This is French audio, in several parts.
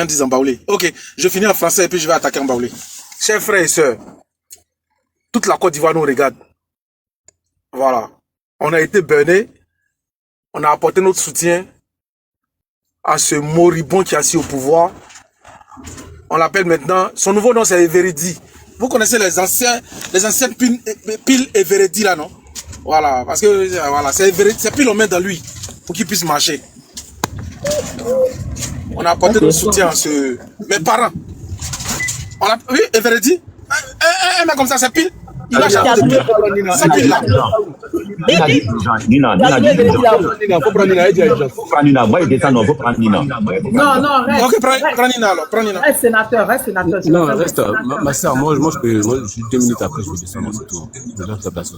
disent en baoulé. Ok, je finis en français et puis je vais attaquer en baoulé. Chers frères et sœurs, toute la Côte d'Ivoire nous regarde. Voilà. On a été burnés. On a apporté notre soutien à ce moribond qui est assis au pouvoir. On l'appelle maintenant, son nouveau nom c'est Everidi. Vous connaissez les anciennes piles Everidi là, non? Voilà, parce que voilà, c'est pile on met dans lui pour qu'il puisse marcher. On a apporté notre soutien à ce... Mes parents. Oui, Everidi. Un mec comme ça, c'est pile. Il a jamais de pile. C'est pile là. Nina, faut prendre Nina. Faut prendre Nina. Moi, il descend, faut prendre Nina. Non, reste. Ok, prends Nina alors, prends Nina. Reste sénateur. Non, reste. Ma soeur, moi, je suis 2 minutes après, je vais descendre, c'est tout. Je vais faire place.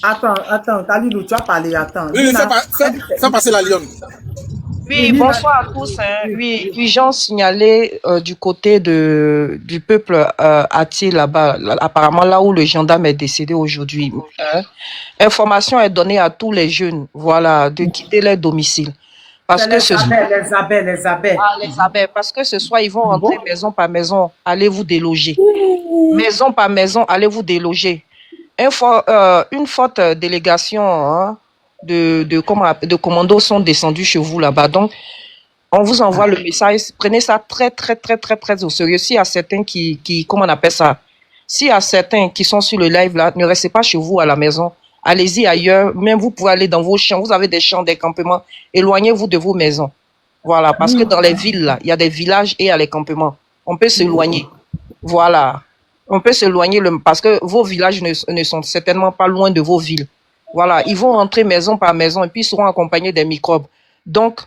Attends, Kalilou, tu as parlé, attends. Oui, fais passer la lionne. Oui, bonsoir à tous. Oui, puis-je signaler du côté du peuple Ati là-bas, apparemment là où le gendarme est décédé aujourd'hui. Information est donnée à tous les jeunes, voilà, de quitter leur domicile. Parce que les abeilles. Ah, les abeilles. Parce que ce soir, ils vont rentrer maison par maison, allez vous déloger. Maison par maison, allez vous déloger. Une forte délégation de commandos sont descendus chez vous là-bas. Donc, on vous envoie le message. Prenez ça très, très, très, très, très au sérieux. S'il y a certains comment on appelle ça? S'il y a certains qui sont sur le live là, ne restez pas chez vous à la maison. Allez-y ailleurs. Même vous pouvez aller dans vos champs. Vous avez des champs, des campements. Éloignez-vous de vos maisons. Voilà. Parce que dans les villes là, il y a des villages et il y a les campements. On peut s'éloigner. Voilà. On peut s'éloigner parce que vos villages ne sont certainement pas loin de vos villes. Voilà, ils vont rentrer maison par maison et puis ils seront accompagnés des microbes. Donc,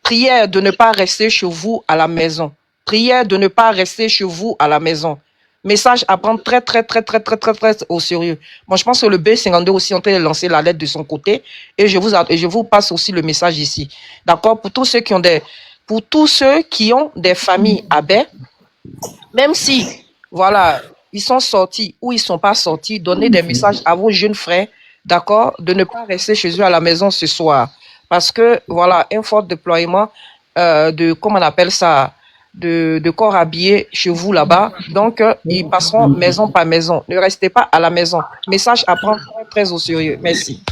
prière de ne pas rester chez vous à la maison. Prière de ne pas rester chez vous à la maison. Message à prendre très, très, très, très, très, très, très au sérieux. Moi, je pense que le B52 aussi est en train de lancer la lettre de son côté et je vous passe aussi le message ici. D'accord? Pour tous ceux qui ont des familles à baie, même si, voilà, ils sont sortis ou ils sont pas sortis, donnez des messages à vos jeunes frères, d'accord, de ne pas rester chez eux à la maison ce soir. Parce que, voilà, un fort déploiement comment on appelle ça, de corps habillés chez vous là-bas. Donc, ils passeront maison par maison. Ne restez pas à la maison. Message à prendre très, très au sérieux. Merci.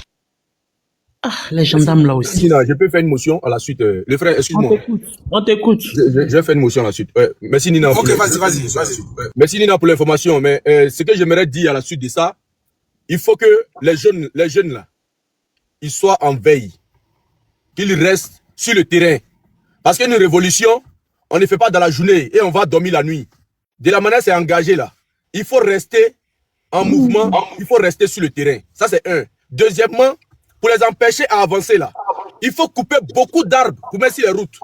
Ah, les gendarmes là aussi. Nina, je peux faire une motion à la suite. Le frère, excuse-moi. On t'écoute. Je vais faire une motion à la suite. Merci Nina. Ok, vas-y. Merci Nina pour l'information. Mais ce que j'aimerais dire à la suite de ça, il faut que les jeunes là, ils soient en veille. Qu'ils restent sur le terrain. Parce qu'une révolution, on ne fait pas dans la journée et on va dormir la nuit. De la manière c'est engagé là. Il faut rester en mouvement, il faut rester sur le terrain. Ça c'est un. Deuxièmement, pour les empêcher à avancer là, il faut couper beaucoup d'arbres pour mettre sur les routes.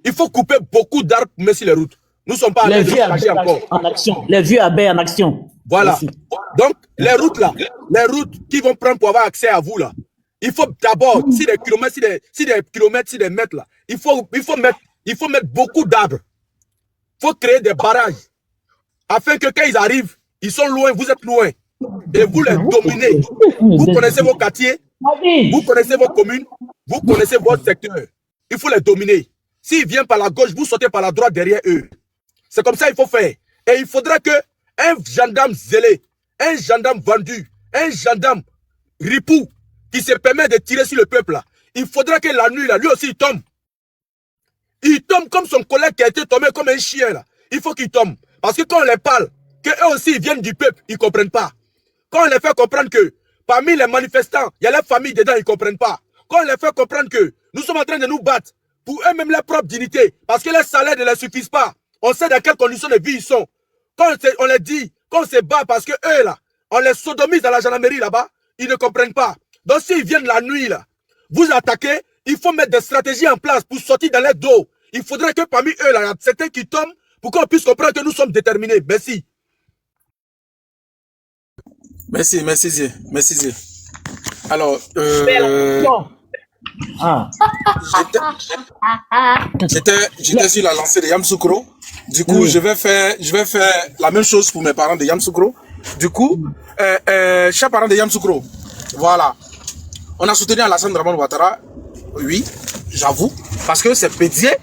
Il faut couper beaucoup d'arbres pour mettre sur les routes. Nous ne sommes pas les vieux abeilles en action. Les vieux abeilles en action. Voilà. Merci. Donc, les routes là, les routes qui vont prendre pour avoir accès à vous là, il faut d'abord, si des mètres là, il faut mettre beaucoup d'arbres. Il faut créer des barrages. Afin que quand ils arrivent, ils sont loin, vous êtes loin. Et vous les dominez. Vous connaissez vos quartiers, vous connaissez vos communes, vous connaissez votre secteur. Il faut les dominer. S'ils viennent par la gauche, vous sautez par la droite derrière eux. C'est comme ça qu'il faut faire. Et il faudra que un gendarme zélé, un gendarme vendu, un gendarme ripou qui se permet de tirer sur le peuple là, il faudra que la nuit là, lui aussi il tombe. Il tombe comme son collègue qui a été tombé comme un chien là. Il faut qu'il tombe. Parce que quand on les parle, qu'eux aussi ils viennent du peuple, ils ne comprennent pas. Quand on les fait comprendre que parmi les manifestants, il y a la famille dedans, ils ne comprennent pas. Quand on les fait comprendre que nous sommes en train de nous battre pour eux-mêmes leur propre dignité, parce que les salaires ne leur suffisent pas. On sait dans quelles conditions de vie ils sont. Quand on les dit, quand on se bat parce que eux là, on les sodomise dans la gendarmerie là-bas, ils ne comprennent pas. Donc s'ils viennent la nuit là, vous attaquez, il faut mettre des stratégies en place pour sortir dans les dos. Il faudrait que parmi eux là, il y a certains qui tombent pour qu'on puisse comprendre que nous sommes déterminés. Merci. Merci. Alors, j'étais sur la lancée de Yamoussoukro. Du coup, je vais faire la même chose pour mes parents de Yamoussoukro. Du coup, chers parents de Yamoussoukro, voilà. On a soutenu Alassane Draman Ouattara, oui, j'avoue, parce que c'est Bédié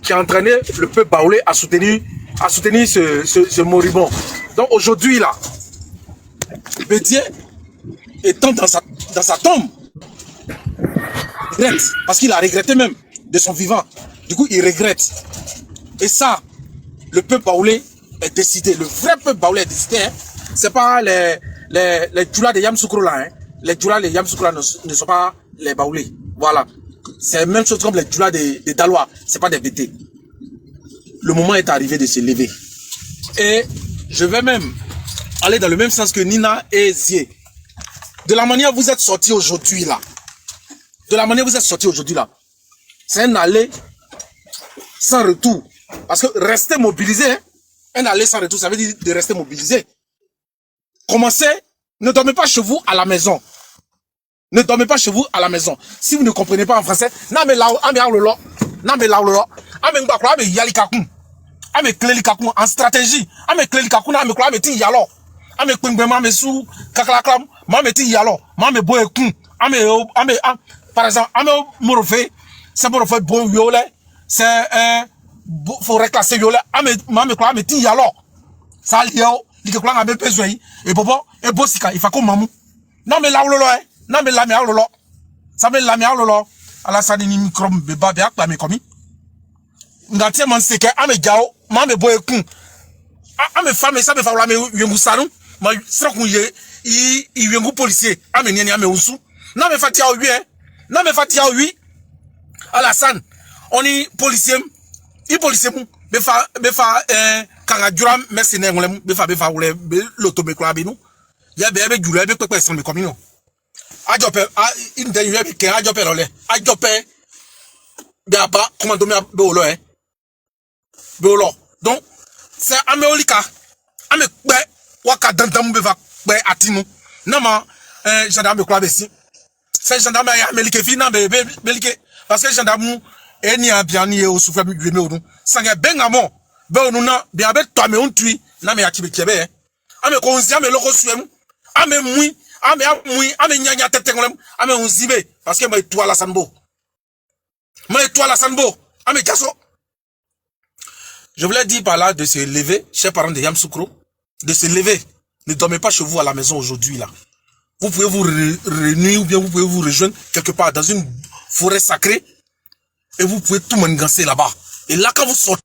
qui a entraîné le peuple baoulé à soutenir ce moribond. Donc aujourd'hui, là, Bédié, étant dans sa tombe, regrette, parce qu'il a regretté même de son vivant. Du coup, il regrette. Et ça, le peuple baoulé est décidé. Le vrai peuple baoulé est décidé. Hein. C'est pas les djoulas de Yamsoukro là. Hein. Les djoulas de Yamsoukro là ne sont pas les baoulés. Voilà. C'est la même chose comme les djoulas de Dalois. C'est pas des BT. Le moment est arrivé de se lever. Et je vais même aller dans le même sens que Nina et Zié. De la manière vous êtes sortis aujourd'hui là. C'est un aller sans retour. Parce que rester mobilisé, hein, un aller sans retour, ça veut dire de rester mobilisé. Commencez, ne dormez pas chez vous à la maison. Ne dormez pas chez vous à la maison. Si vous ne comprenez pas en français, en stratégie, par exemple, c'est un forêt classée violet, ça liao, il que a besoin, et bobo, et bossika, il faut comme mamou. Non, mais là, non, mais là, mais là, ça me l'a mis à l'olo, à la salle, ni micro, beba, béak, la mécomi. Ngatia man seke, ame jao, mame boye kun. Ame femme, ça me fait la me yengu salon, ma sera qu'on y yengu policier, ame niani ame usu. Non, mais fatia oui, hein. Non, mais fatia oui. Alassane, on est policier, il policier, befa, kangaduram, mercenaire, befa, oule, l'automekla binu. Ya bebe jule, bebe quoi, ça me commun. Adjope, une dernière qui a adjope, adjope, biaba, commando me beolo, hein. Beolo. Donc, c'est améolika. Ame kwe, waka dantam beva kwe atinu. Nama, gendarme kwa besi. C'est gendarme ya melike fina belike. Parce que gendarme, eni a bien ni au souffle du meudou. Sanga bengamo, beonu na, biabe toi me on tui, na me akibe kebe, hein. Ame konzi, ame loko suem, ame mui, ame nyanya tete ngolem, ame onzibe. Parce que moi, toi la sanbo. Moi, toi la sanbo. Ame kaso. Je voulais dire par là de se lever, chers parents de Yamsoukro, de se lever. Ne dormez pas chez vous à la maison aujourd'hui là. Vous pouvez vous réunir ou bien vous pouvez vous rejoindre quelque part dans une forêt sacrée et vous pouvez tout mangancer là-bas. Et là quand vous sortez,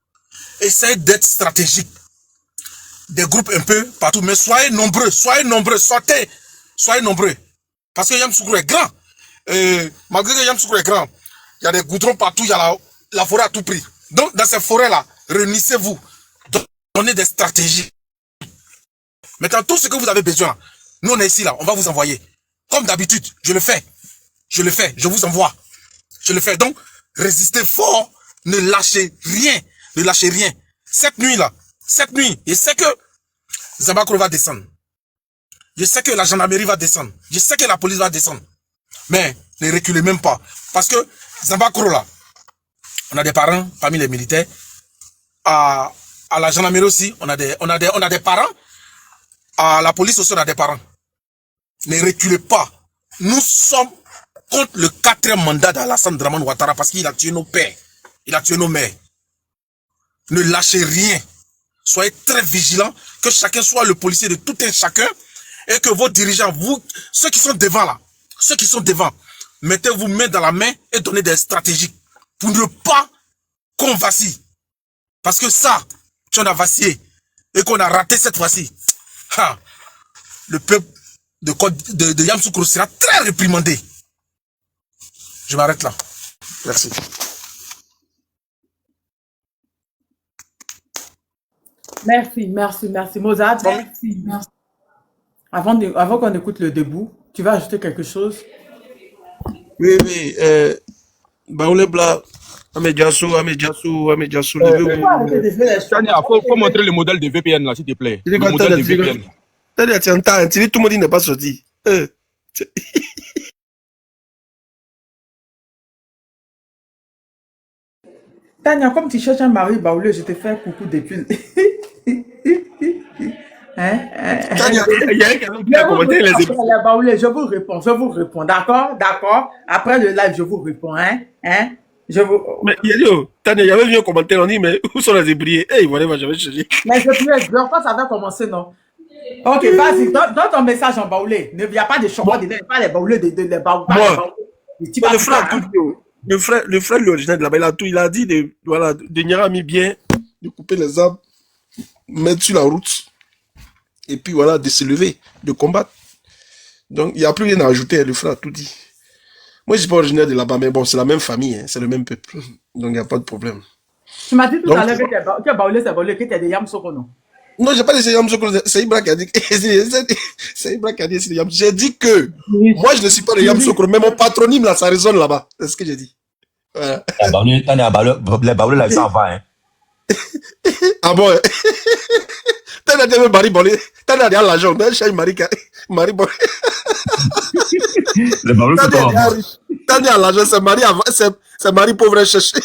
essayez d'être stratégique. Des groupes un peu partout, mais soyez nombreux, sortez, soyez nombreux. Parce que Yamsoukro est grand. Malgré que Yamsoukro est grand, il y a des goudrons partout, il y a la forêt à tout prix. Donc dans ces forêts là, réunissez-vous, donnez des stratégies. Maintenant, tout ce que vous avez besoin, nous on est ici là, on va vous envoyer. Comme d'habitude, je le fais, je vous envoie. Je le fais, donc résistez fort, ne lâchez rien. Cette nuit là, je sais que Zambakro va descendre. Je sais que la gendarmerie va descendre. Je sais que la police va descendre. Mais ne reculez même pas. Parce que Zambakro là, on a des parents parmi les militaires. À la gendarmerie aussi, on a des parents. À la police aussi, on a des parents. Ne reculez pas. Nous sommes contre le 4e mandat d'Alassane Draman Ouattara parce qu'il a tué nos pères. Il a tué nos mères. Ne lâchez rien. Soyez très vigilants, que chacun soit le policier de tout un chacun et que vos dirigeants, vous, ceux qui sont devant là, mettez-vous main dans la main et donnez des stratégies pour ne pas qu'on vacille. Parce que ça, si on a vacillé et qu'on a raté cette fois-ci, le peuple de Yamsoukro sera très réprimandé. Je m'arrête là. Merci. Merci. Mozart, merci. Avant qu'on écoute le debout, tu vas ajouter quelque chose? Oui, Baoulé Bla, Amédiassou, Pourquoi arrêter de faire les choses? Tania, faut montrer le modèle de VPN là, s'il te plaît. Le modèle de VPN. Tania, tu entends, tu dis tout le monde n'est pas sorti. Tania, comme tu cherches un mari baoulé, je te fais un coucou depuis. Hein? Tania, il y a quelqu'un qui a Je vous commenté réponds les après les baoulés, je vous réponds, d'accord? D'accord? Après le live, je vous réponds, hein? Hein? Je vous... Mais il y a dit, oh, Tania, il y avait vu un commentaire, on dit, mais où sont les ébriés? Eh, voilà, moi, j'avais cherché. Mais je voulais, leur fois, ça va commencer, non? Ok, vas-y, donne ton message en baoulé. Il n'y a pas de chocolat dedans, il n'y a pas les baoulés, les baoulés. Moi, Tu vas le frère, pas, tout dit, oh. Le frère, l'original de là-bas, il a tout, il a dit de, voilà, de Niara a mis bien, de couper les arbres, mettre sur la route, et puis voilà, de se lever, de combattre. Donc, il n'y a plus rien à ajouter, le frère a tout dit. Moi, je ne suis pas originaire de là-bas, mais bon, c'est la même famille, hein, c'est le même peuple. Donc, il n'y a pas de problème. Tu m'as dit tout Donc, à l'heure que baoulé, c'est baoulé, que tu es des Yamsoko, non? non, j'ai pas dit c'est Yamsoko, c'est Ibra qui a dit, c'est Ibra qui a dit c'est Yamsoko. J'ai dit que, moi, je ne suis pas de Yamsoko, mais mon patronyme, là, ça résonne là-bas. C'est ce que j'ai dit. Voilà. Les baoulés, là, ça va, hein. Ah bon? T'as dit, Marie Bolé, t'as dit, l'argent, mais chez Marie Bolé. Les baoulés, c'est pas vrai. T'as dit, l'argent, c'est Marie pauvre chercher.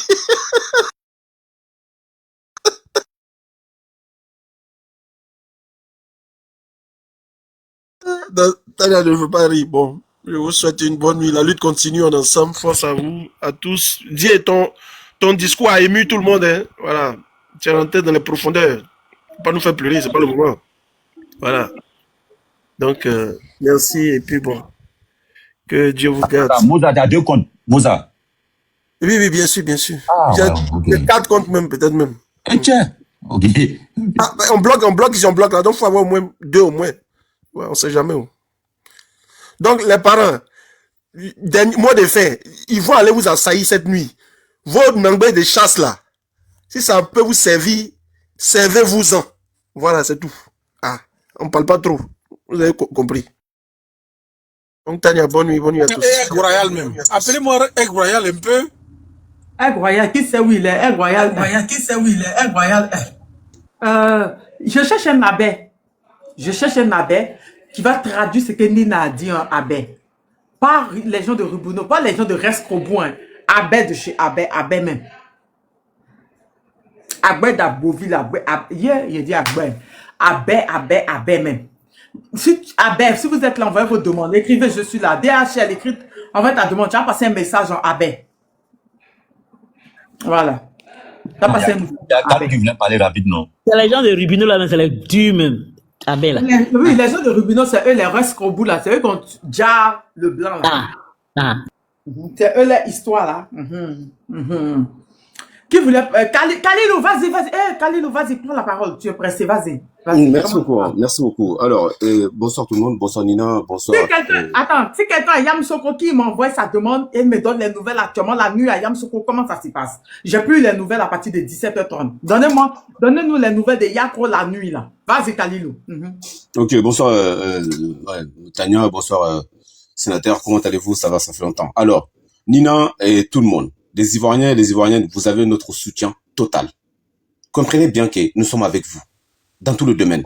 Tania ne veut pas rire. Bon, je vous souhaite une bonne nuit. La lutte continue, on est ensemble. Force à vous, à tous. Dis, ton discours a ému tout le monde. Hein. Voilà. Tu es rentré dans les profondeurs. Faut pas nous faire pleurer, c'est pas le moment. Voilà. Donc, merci. Et puis bon, que Dieu vous garde. Moza, tu as 2 comptes. Moza. Oui, oui, bien sûr, bien sûr. Ah, J'ai ouais, ok. 4 comptes même, peut-être même. Et tiens. Ok. Ah, ben, on bloque, ici, on bloque là. Donc, il faut avoir au moins 2 au moins. Ouais, on sait jamais où. Donc, les parents, mois de fin, ils vont aller vous assaillir cette nuit. Vos mangbés de chasse là, si ça peut vous servir, servez-vous-en. Voilà, c'est tout. Ah, on parle pas trop. Vous avez compris. Donc, Tania, bonne nuit à tous. Et Egg Royal même. Appelez-moi Egg Royal un peu. Egg Royal, qui sait où il est? Egg Royal, qui sait où il est? Egg Royal. Je cherche un abbé. Je cherche un abbé qui va traduire ce que Nina a dit en abbé. Pas les gens de Rubuno, pas les gens de Rescobo, hein. Abbé de chez Abbé même. Abbé d'Aboville, Abbé, il dit Abbé. Abbé même. Si vous êtes là, envoyez vos demandes. Écrivez, je suis là. DHL, écrite, envoie ta demande. Tu as passé un message en Abbé. Voilà. Tu as passé un message. Il y a quelqu'un qui voulait parler rapidement. C'est les gens de Rubino là, mais c'est les durs même. Ah ben là. Oui, les gens de Rubino, c'est eux les Rescobo là. C'est eux qui ont déjà le blanc là. Ah. C'est eux les histoires là. Qui voulait. Kalilou, vas-y. Kalilou, vas-y, prends la parole. Tu es pressé, vas-y. Merci beaucoup. Merci beaucoup. Alors, bonsoir tout le monde. Bonsoir Nina. Bonsoir. Si quelqu'un à Yamsoko qui m'envoie sa demande et me donne les nouvelles actuellement la nuit à Yamsoko, comment ça se passe? J'ai plus les nouvelles à partir de 17h30. Donnez-nous les nouvelles de Yakro la nuit là. Vas-y, Kalilou. Ok, bonsoir Tania. Bonsoir sénateur. Comment allez-vous? Ça va, ça fait longtemps. Alors, Nina et tout le monde. Les Ivoiriens et les Ivoiriennes, vous avez notre soutien total. Comprenez bien que nous sommes avec vous, dans tout le domaine.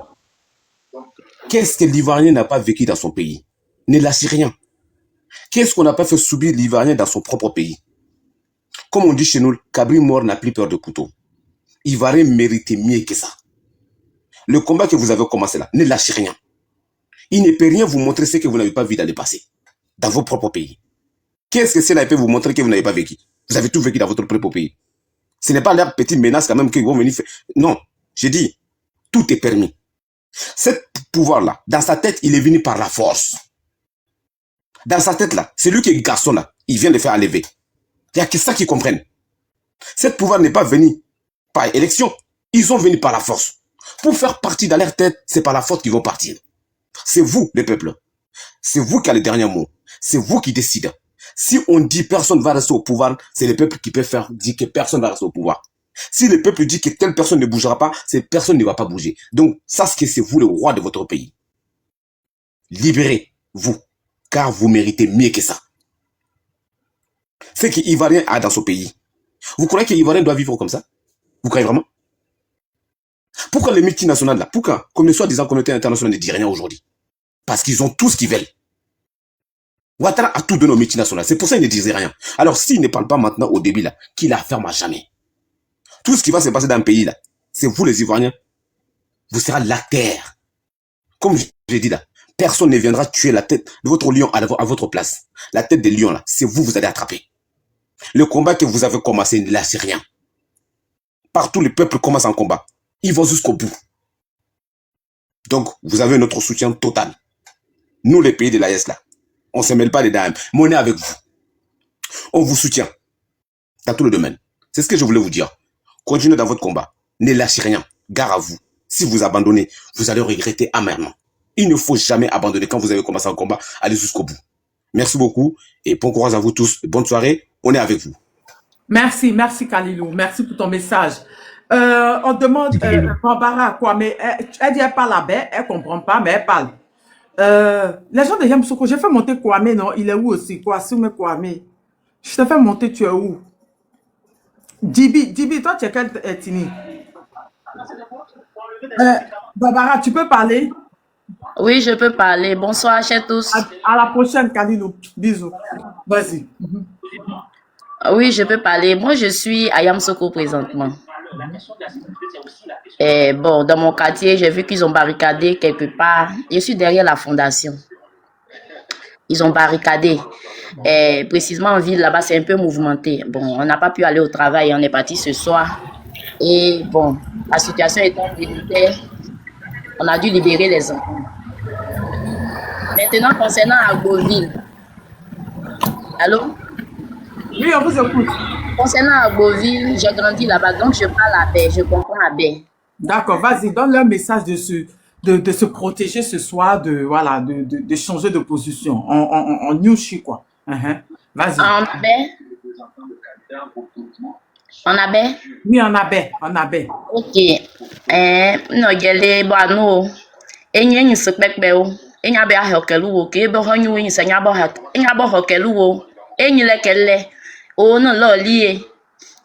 Qu'est-ce que l'Ivoirien n'a pas vécu dans son pays? Ne lâchez rien. Qu'est-ce qu'on n'a pas fait subir l'Ivoirien dans son propre pays? Comme on dit chez nous, cabri mort n'a plus peur de couteau. Ivoirien méritait mieux que ça. Le combat que vous avez commencé là, ne lâchez rien. Il ne peut rien vous montrer ce que vous n'avez pas vu dans le passé, dans vos propres pays. Qu'est-ce que cela peut vous montrer que vous n'avez pas vécu? Vous avez tout vécu dans votre propre pays. Ce n'est pas leur petite menace quand même qu'ils vont venir faire. Non, j'ai dit, tout est permis. Ce pouvoir-là, dans sa tête, il est venu par la force. Dans sa tête-là, c'est lui qui est garçon là, il vient de faire enlever. Il n'y a que ça qu'ils comprennent. Ce pouvoir n'est pas venu par élection. Ils sont venus par la force. Pour faire partie dans leur tête, c'est par la force qu'ils vont partir. C'est vous, le peuple. C'est vous qui avez le dernier mot. C'est vous qui décidez. Si on dit personne ne va rester au pouvoir, c'est le peuple qui peut faire dire que personne ne va rester au pouvoir. Si le peuple dit que telle personne ne bougera pas, cette personne ne va pas bouger. Donc, sachez que c'est vous le roi de votre pays. Libérez-vous, car vous méritez mieux que ça. Ce que l'Ivoirien a dans son pays. Vous croyez que l'Ivoirien doit vivre comme ça? Vous croyez vraiment? Pourquoi les multinationales là? Pourquoi, comme les soi-disant communauté internationale ne dit rien aujourd'hui? Parce qu'ils ont tout ce qu'ils veulent. Ouattara a tout donné aux multinationales. C'est pour ça qu'ils ne disaient rien. Alors, s'ils ne parlent pas maintenant au début là, qu'il la ferme à jamais. Tout ce qui va se passer dans un pays là, c'est vous les Ivoiriens. Vous serez la terre. Comme je l'ai dit là, personne ne viendra tuer la tête de votre lion à votre place. La tête des lions là, c'est vous, vous allez attraper. Le combat que vous avez commencé, ne lâchez rien. Partout, le peuple commence un combat. Ils vont jusqu'au bout. Donc, vous avez notre soutien total. Nous, les pays de l'AES là, on ne se mêle pas les dames, mais on est avec vous. On vous soutient dans tout le domaine. C'est ce que je voulais vous dire. Continuez dans votre combat. Ne lâchez rien. Gare à vous. Si vous abandonnez, vous allez regretter amèrement. Il ne faut jamais abandonner quand vous avez commencé un combat. Allez jusqu'au bout. Merci beaucoup et bon courage à vous tous. Bonne soirée. On est avec vous. Merci, merci Kalilou. Merci pour ton message. On demande Barbara quoi, mais elle dit elle parle à baie, elle comprend pas, mais elle parle. Les gens de Yamoussoukro, j'ai fait monter Kwame, non? Il est où aussi? Kwame. Je t'ai fait monter, tu es où? Dibi, toi tu es quel ethnie? Barbara, tu peux parler? Oui, je peux parler. Bonsoir chez tous. À la prochaine, Kalilou. Bisous. Vas-y. Oui, je peux parler. Moi, je suis à Yamoussoukro présentement. Et bon, dans mon quartier, j'ai vu qu'ils ont barricadé quelque part. Je suis derrière la fondation. Ils ont barricadé. Et précisément en ville, là-bas, c'est un peu mouvementé. Bon, on n'a pas pu aller au travail. On est parti ce soir. Et bon, la situation étant délicate, on a dû libérer les enfants. Maintenant, concernant Agboville. Allô? Oui, on vous écoute. Concernant Agboville, j'ai grandi là-bas, donc je parle à baie, je comprends à baie. D'accord, vas-y, donne leur message de se protéger ce soir, de changer de position. En Nyushi, quoi. Vas-y. En baie? En abbé? Oui, en abbé. Ok. No gele bano. Enyi sekpek be o. Enya be ahokelu wo ke be ho nyu yin se nya bo hokelu wo. Enyi le kele. Oh non lo lié.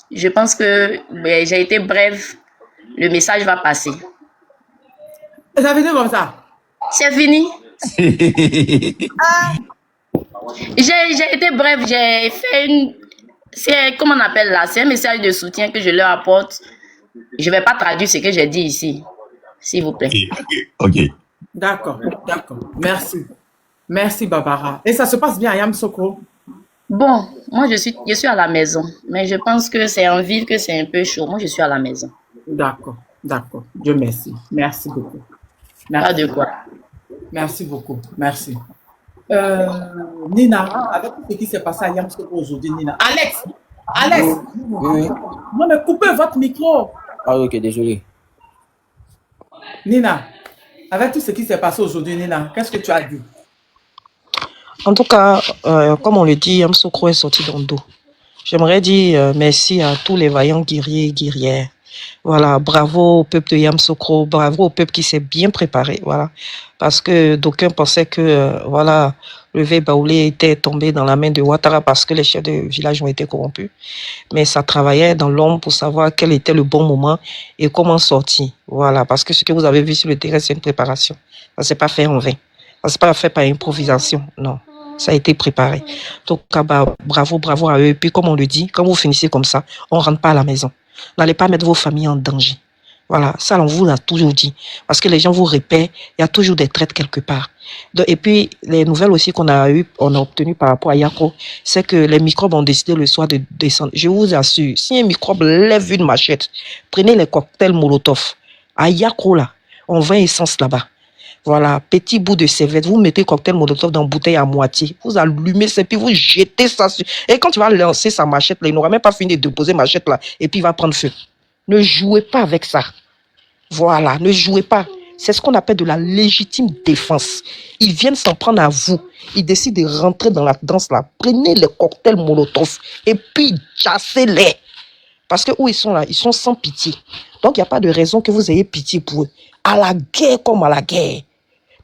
Je pense que j'ai été brève. Le message va passer. Ça finit comme ça. C'est fini. J'ai été brève, j'ai fait une... C'est, comment on appelle là? C'est un message de soutien que je leur apporte. Je ne vais pas traduire ce que j'ai dit ici. S'il vous plaît. Ok. D'accord. Merci. Merci, Barbara. Et ça se passe bien à Yamoussoukro? Bon, moi, je suis à la maison. Mais je pense que c'est en ville que c'est un peu chaud. Moi, je suis à la maison. D'accord. Dieu merci. Merci beaucoup. Pas de quoi. Merci beaucoup. Merci. Nina, avec tout ce qui s'est passé à Yamoussoukro aujourd'hui, Nina. Alex. Oui. Non, mais coupez votre micro. Ah, ok, désolé. Nina, avec tout ce qui s'est passé aujourd'hui, Nina, qu'est-ce que tu as dit? En tout cas, comme on le dit, Yamoussoukro est sorti dans le dos. J'aimerais dire merci à tous les vaillants guerriers et guerrières. Voilà, bravo au peuple de Yamoussoukro, bravo au peuple qui s'est bien préparé, voilà. Parce que d'aucuns pensaient que, voilà, le V Baoulé était tombé dans la main de Ouattara parce que les chefs de village ont été corrompus. Mais ça travaillait dans l'ombre pour savoir quel était le bon moment et comment sortir. Voilà, parce que ce que vous avez vu sur le terrain, c'est une préparation. Ça ne s'est pas fait en vain. Ça ne s'est pas fait par improvisation, non. Ça a été préparé. Donc, bravo à eux. Et puis, comme on le dit, quand vous finissez comme ça, on ne rentre pas à la maison. N'allez pas mettre vos familles en danger. Voilà, ça, on vous l'a toujours dit. Parce que les gens vous répètent, il y a toujours des traites quelque part. Et puis, les nouvelles aussi qu'on a obtenues par rapport à Yako, c'est que les microbes ont décidé le soir de descendre. Je vous assure, si un microbe lève une machette, prenez les cocktails Molotov. À Yako, là, on vend essence là-bas. Voilà, petit bout de serviette, vous mettez cocktail Molotov dans une bouteille à moitié, vous allumez ça, puis vous jetez ça sur... Et quand tu vas lancer sa machette, là, il n'aura même pas fini de déposer machette là, et puis il va prendre feu. Ne jouez pas avec ça. Voilà, ne jouez pas. C'est ce qu'on appelle de la légitime défense. Ils viennent s'en prendre à vous. Ils décident de rentrer dans la danse là. Prenez les cocktails Molotov et puis chassez-les. Parce que où ils sont là, ils sont sans pitié. Donc il n'y a pas de raison que vous ayez pitié pour eux. À la guerre comme à la guerre.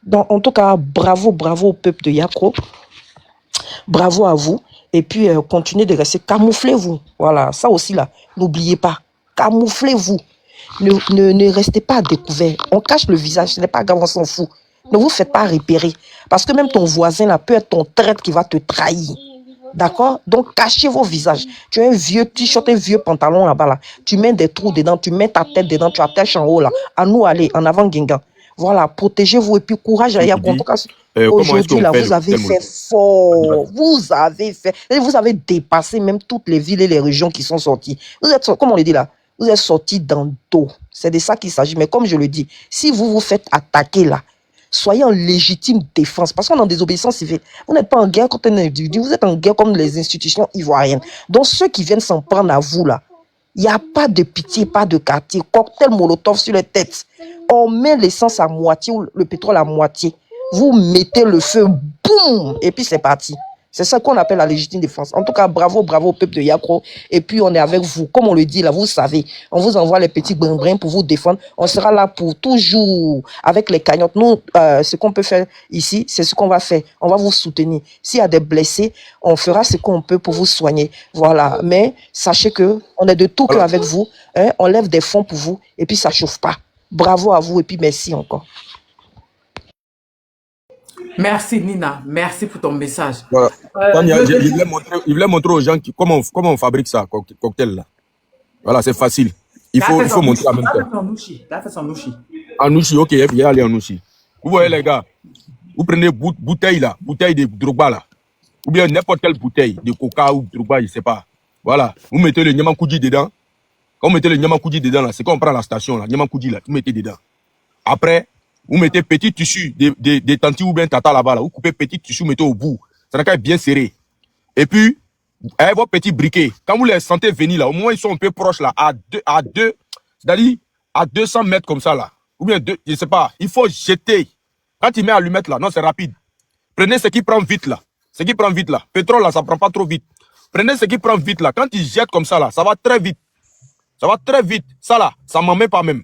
Donc, en tout cas, bravo au peuple de Yako. Bravo à vous. Et puis, continuez de rester. Camouflez-vous. Voilà, ça aussi là. N'oubliez pas. Camouflez-vous. Ne restez pas à découvert. On cache le visage. Ce n'est pas grave, on s'en fout. Ne vous faites pas repérer. Parce que même ton voisin là peut être ton traître qui va te trahir. D'accord? Donc, cachez vos visages. Tu as un vieux t-shirt, un vieux pantalon là-bas là. Tu mets des trous dedans, tu mets ta tête dedans, tu attaches en haut là. À nous aller, en avant Guingamp. Voilà, protégez-vous et puis courage à Je vous Yakou. En dis, tout cas, comment est-ce aujourd'hui, qu'on là, fait vous le avez cocktail fait Molotov? fort. Vous avez fait. Et vous avez dépassé même toutes les villes et les régions qui sont sorties. Vous êtes, comme on le dit là, vous êtes sortis dans le dos. C'est de ça qu'il s'agit. Mais comme je le dis, si vous vous faites attaquer là, soyez en légitime défense. Parce qu'on est en désobéissance civile. Vous n'êtes pas en guerre contre un individu. Vous êtes en guerre comme les institutions ivoiriennes. Donc ceux qui viennent s'en prendre à vous là, il n'y a pas de pitié, pas de quartier. Cocktail Molotov sur les têtes. On met l'essence à moitié ou le pétrole à moitié. Vous mettez le feu, boum, et puis c'est parti. C'est ça qu'on appelle la légitime défense. En tout cas, bravo, bravo au peuple de Yakro. Et puis, on est avec vous. Comme on le dit là, vous savez, on vous envoie les petits brin pour vous défendre. On sera là pour toujours avec les cagnottes. Nous, ce qu'on peut faire ici, c'est ce qu'on va faire. On va vous soutenir. S'il y a des blessés, on fera ce qu'on peut pour vous soigner. Voilà. Mais sachez que on est de tout cœur avec vous. Hein? On lève des fonds pour vous. Et puis, ça chauffe pas. Bravo à vous. Et puis, merci encore. Merci Nina, merci pour ton message. Voilà. Tania, je- il voulait montrer aux gens comment on fabrique ça, cocktail là. Voilà, c'est facile. Il faut montrer en même temps. Là, fais son nouchi. En ouchi, ok, il y a aller en ouchi. Vous voyez les gars, vous prenez bouteille là, bouteille de Drogba là, ou bien n'importe quelle bouteille de Coca ou de Drogba, je sais pas. Voilà, vous mettez le Nyamakoudi dedans. Quand vous mettez le Nyamakoudi dedans là, c'est quand on prend la station là, Nyamakoudi là, vous mettez dedans. Après, vous mettez petit tissu de tanti ou bien tata là-bas là, vous coupez petit tissu, vous mettez au bout. Ça doit être bien serré. Et puis, avec vos petits briquets, quand vous les sentez venir là, au moins ils sont un peu proches là, à deux, c'est-à-dire à 200 mètres comme ça là, ou bien deux, je sais pas, il faut jeter. Quand il met allumette là, non c'est rapide. Prenez ce qui prend vite là, ce qui prend vite là. Pétrole là, ça prend pas trop vite. Prenez ce qui prend vite là. Quand il jette comme ça là, ça va très vite. Ça va très vite. Ça là, ça m'en met pas même.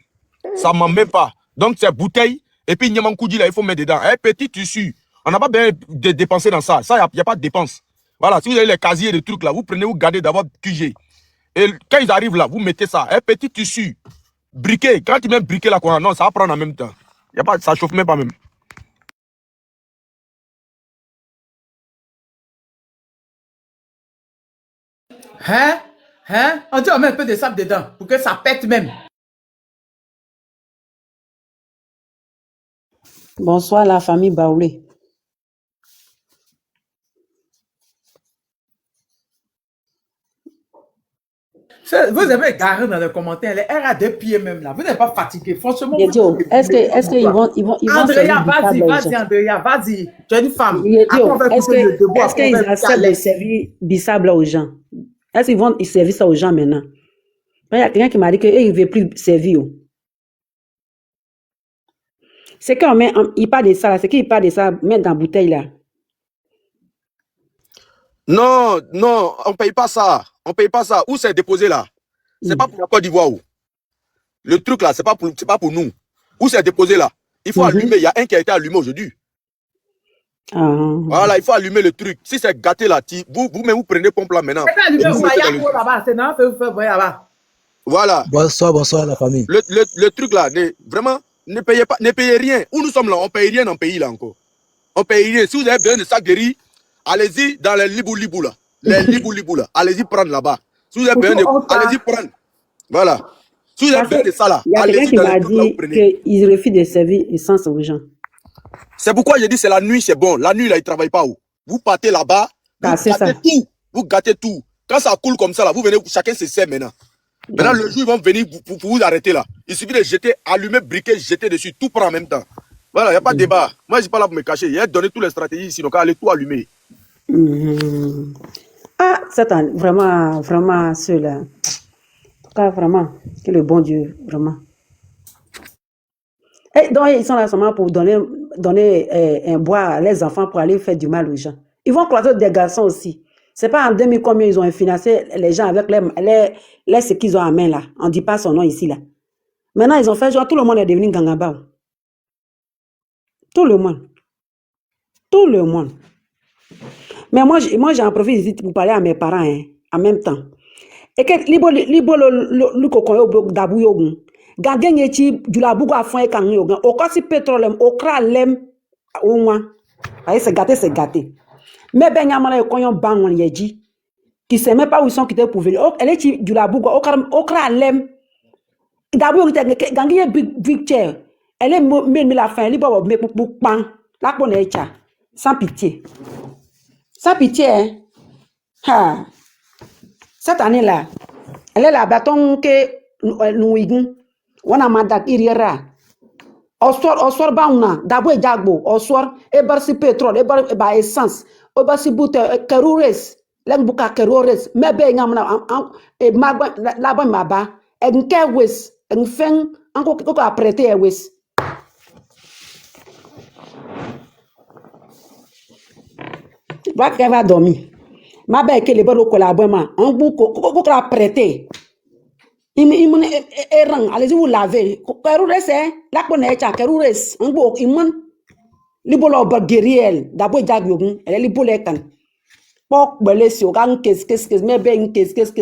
Ça m'en met pas. Donc c'est bouteille. Et puis Nyamankoudi là, il faut mettre dedans. Un petit tissu. On n'a pas besoin de dépenser dans ça. Ça, il n'y a pas de dépense. Voilà, si vous avez les casiers, les trucs là, vous prenez, vous gardez d'abord QG. Et quand ils arrivent là, vous mettez ça. Un petit tissu. Briquet. Quand tu mets briquet là, non, ça va prendre en même temps. Y a pas, ça chauffe même pas même. Hein? Hein? On dit on met un peu de sable dedans pour que ça pète même. Bonsoir la famille Baoulé. Vous avez garé dans les commentaires, les R à 2 pieds même là. Vous n'êtes pas fatigué. Franchement, Yedio, est-ce qu'ils vont Andrea, servir vas-y, Andrea, vas-y. Tu es une femme. Yedio, est-ce qu'ils acceptent de servir bissable aux gens? Est-ce qu'ils vont servir ça aux gens maintenant? Il y a quelqu'un qui m'a dit qu'il ne veut plus servir. C'est qu'on met, il parle de ça, c'est qu'il parle de ça, mettre dans la bouteille là. Non, non, on ne paye pas ça. On ne paye pas ça. Où c'est déposé là? C'est pas pour la Côte d'Ivoire. Le truc là, c'est pas pour nous. Où c'est déposé là? Il faut allumer. Il y a un qui a été allumé aujourd'hui. Voilà, il faut allumer le truc. Si c'est gâté là, vous-même vous prenez pompe là maintenant. Voilà. Bonsoir la famille. Le truc là, vraiment, ne payez rien. Où nous sommes là, on ne paye rien dans le pays là encore. On ne paye rien. Si vous avez besoin de sacs de riz, allez-y dans les libou-libou là. Les libou-libou là. Allez-y prendre là-bas. Si vous avez besoin de... Allez-y prendre. Voilà. Si vous avez besoin de ça là, il y a quelqu'un qui m'a dit qu'il refuse de servir essence aux gens. C'est pourquoi j'ai dit c'est la nuit, c'est bon. La nuit là, il ne travaille pas où. Vous partez là-bas, vous gâtez tout. Vous gâtez tout. Quand ça coule comme ça là, vous venez, chacun se sert maintenant. Maintenant, le jour, ils vont venir pour vous arrêter là. Il suffit de jeter, allumer, briquet, jeter dessus, tout prend en même temps. Voilà, il n'y a pas de débat. Moi, je ne suis pas là pour me cacher. Il y a donné toutes les stratégies ici, donc allez tout allumer. Ah, c'est vraiment ceux-là. En tout cas, vraiment, que le bon Dieu, vraiment. Et donc, ils sont là seulement pour donner un bois à les enfants pour aller faire du mal aux gens. Ils vont croiser des garçons aussi. C'est pas en 2000 combien ils ont financé les gens avec les ce qu'ils ont en main là. On ne dit pas son nom ici là. Maintenant, ils ont fait genre, tout le monde est devenu gangaba. Tout le monde. Tout le monde. Mais moi j'en profite ici pour parler à mes parents hein, en même temps. Et que libo le coco dabu yogun. Gangen yeti du la bugo afon e kan yogun. O kosi pétrole o kra lem o wan. Aïe c'est gâté. Mais ben yamana e konyon bangon yeji. Qui sait même pas où ils sont quittés pour venir. Elle est du la bugo o kra lem. Dabu yogun gangen big chair. Elle est même la fin, elle est bon, mais pour pan. La bonne est sans pitié. Sans pitié, hein. Ha. Cette année-là, elle est la bâton que nous igons. On a mandat iriera. Oswar bauna, d'abord jagbo, oswar, et barsi pétrole, et bar essence, et barsi boute, kerures, l'engbuka kerures, mais ben yamna, et magba, la bonne maba, et n'ke wes, et n'fen, encore qu'on a prêté wes. Va qu'elle va dormir. Ma belle que les bonnes collaborations, on vous a prêté. Il errant, allez-y vous laver. Kerures, la connaître, kerures, on vous imman. Libolo bageriel, d'abord jagyogun, elle est libolekan. Pok belesio, gang qu'est-ce, mais ben qu'est-ce,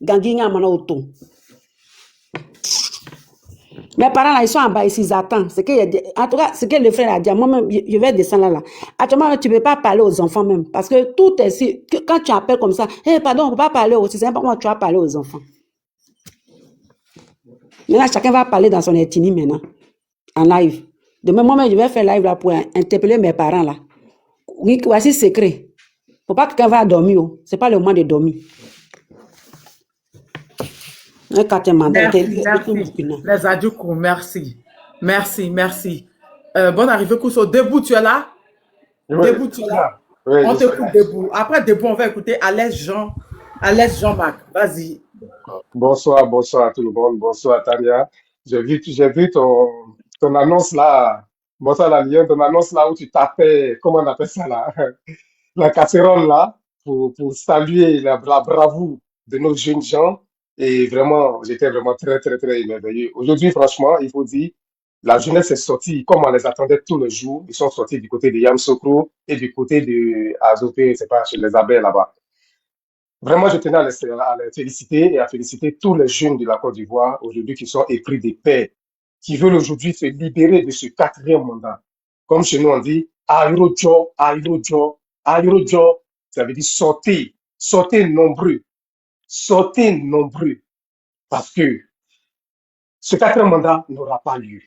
ganginya manauto. Mes parents là, ils sont en bas ici, ils attendent. En tout cas, ce que le frère a dit, moi-même, je vais descendre là. Actuellement, tu ne peux pas parler aux enfants même. Parce que tout est ici. Quand tu appelles comme ça, pardon, on ne peut pas parler aussi. C'est important que tu vas parler aux enfants. Maintenant, chacun va parler dans son ethnie maintenant, en live. Demain, moi-même, je vais faire live là pour interpeller mes parents là. Oui, voici secret. Il ne faut pas que quelqu'un va dormir. Ce n'est pas le moment de dormir. Merci. Les adjoukou, merci. Merci. Bonne arrivée, Kousso. Debout, tu es là? Oui, Debout, tu es là? oui, On t'écoute debout. Après, debout, on va écouter Alès Jean-Marc. Vas-y. bonsoir à tout le monde. Bonsoir, Tania. J'ai vu ton annonce là. Bonsoir, la Lyon, ton annonce là où tu tapais, comment on appelle ça là? La casserole là, pour saluer la bravoure de nos jeunes gens. Et vraiment, j'étais vraiment très émerveillé. Aujourd'hui, franchement, il faut dire, la jeunesse est sortie comme on les attendait tous les jours. Ils sont sortis du côté de Yamoussoukro et du côté de Azopé, c'est pas chez les abeilles là-bas. Vraiment, je tenais à les féliciter et à féliciter tous les jeunes de la Côte d'Ivoire aujourd'hui qui sont épris de paix, qui veulent aujourd'hui se libérer de ce quatrième mandat. Comme chez nous, on dit, Aïrodjo, Aïrodjo, Aïrodjo, ça veut dire sortez nombreux, parce que ce quatrième mandat n'aura pas lieu.